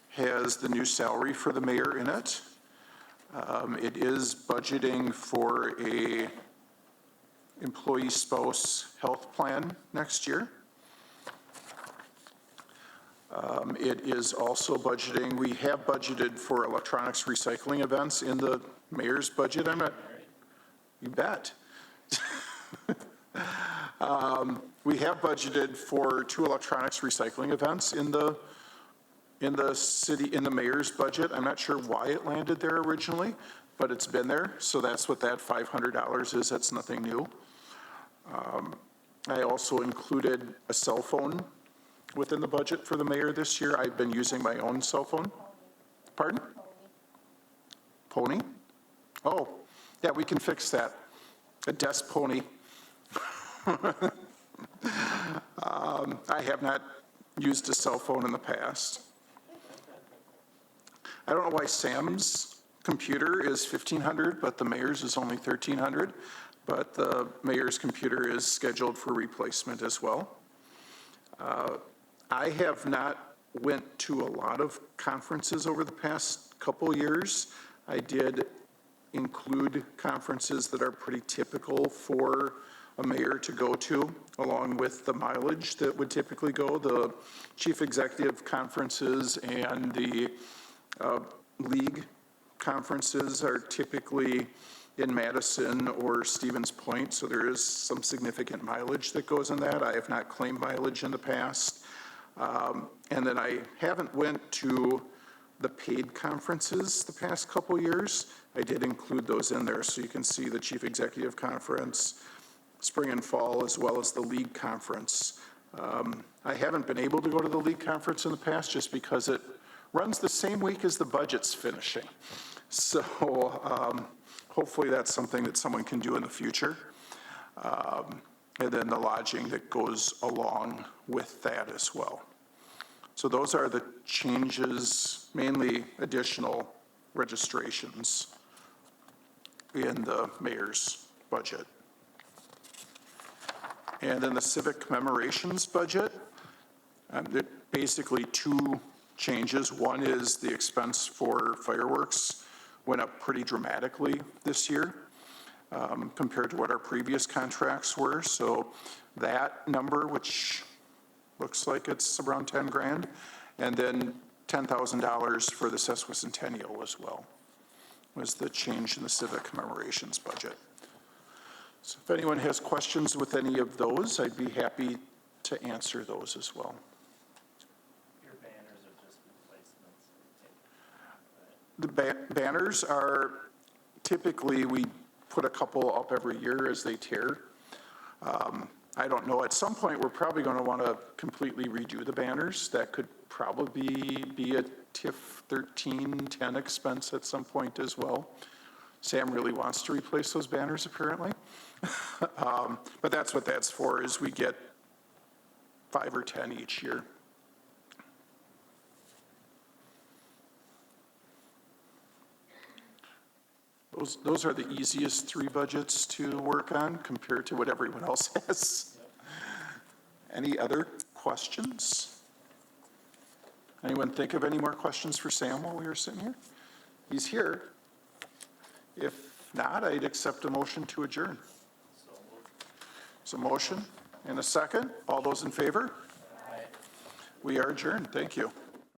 has the new salary for the mayor in it. It is budgeting for a employee spouse health plan next year. It is also budgeting, we have budgeted for electronics recycling events in the mayor's budget. You bet. We have budgeted for 2 electronics recycling events in the mayor's budget. I'm not sure why it landed there originally, but it's been there. So that's what that $500 is. That's nothing new. I also included a cell phone within the budget for the mayor this year. I've been using my own cell phone. Pardon? Pony? Oh, yeah, we can fix that. A desk pony. I have not used a cell phone in the past. I don't know why Sam's computer is $1,500, but the mayor's is only $1,300. But the mayor's computer is scheduled for replacement as well. I have not went to a lot of conferences over the past couple years. I did include conferences that are pretty typical for a mayor to go to, along with the mileage that would typically go. The chief executive conferences and the league conferences are typically in Madison or Stevens Point, so there is some significant mileage that goes in that. I have not claimed mileage in the past. And then I haven't went to the paid conferences the past couple years. I did include those in there, so you can see the chief executive conference, spring and fall, as well as the league conference. I haven't been able to go to the league conference in the past just because it runs the same week as the budget's finishing. So hopefully that's something that someone can do in the future. And then the lodging that goes along with that as well. So those are the changes, mainly additional registrations in the mayor's budget. And then the civic commemorations budget, basically two changes. One is the expense for fireworks went up pretty dramatically this year compared to what our previous contracts were. So that number, which looks like it's around 10 grand, and then $10,000 for the sesquicentennial as well, was the change in the civic commemorations budget. So if anyone has questions with any of those, I'd be happy to answer those as well. Your banners are just replacements. The banners are, typically, we put a couple up every year as they tear. I don't know, at some point, we're probably going to want to completely redo the banners. That could probably be a TIF 1310 expense at some point as well. Sam really wants to replace those banners, apparently. But that's what that's for, is we get 5 or 10 each year. Those are the easiest three budgets to work on compared to what everyone else has. Any other questions? Anyone think of any more questions for Sam while we were sitting here? He's here. If not, I'd accept a motion to adjourn. So motion and a second. All those in favor? Aye. We are adjourned. Thank you.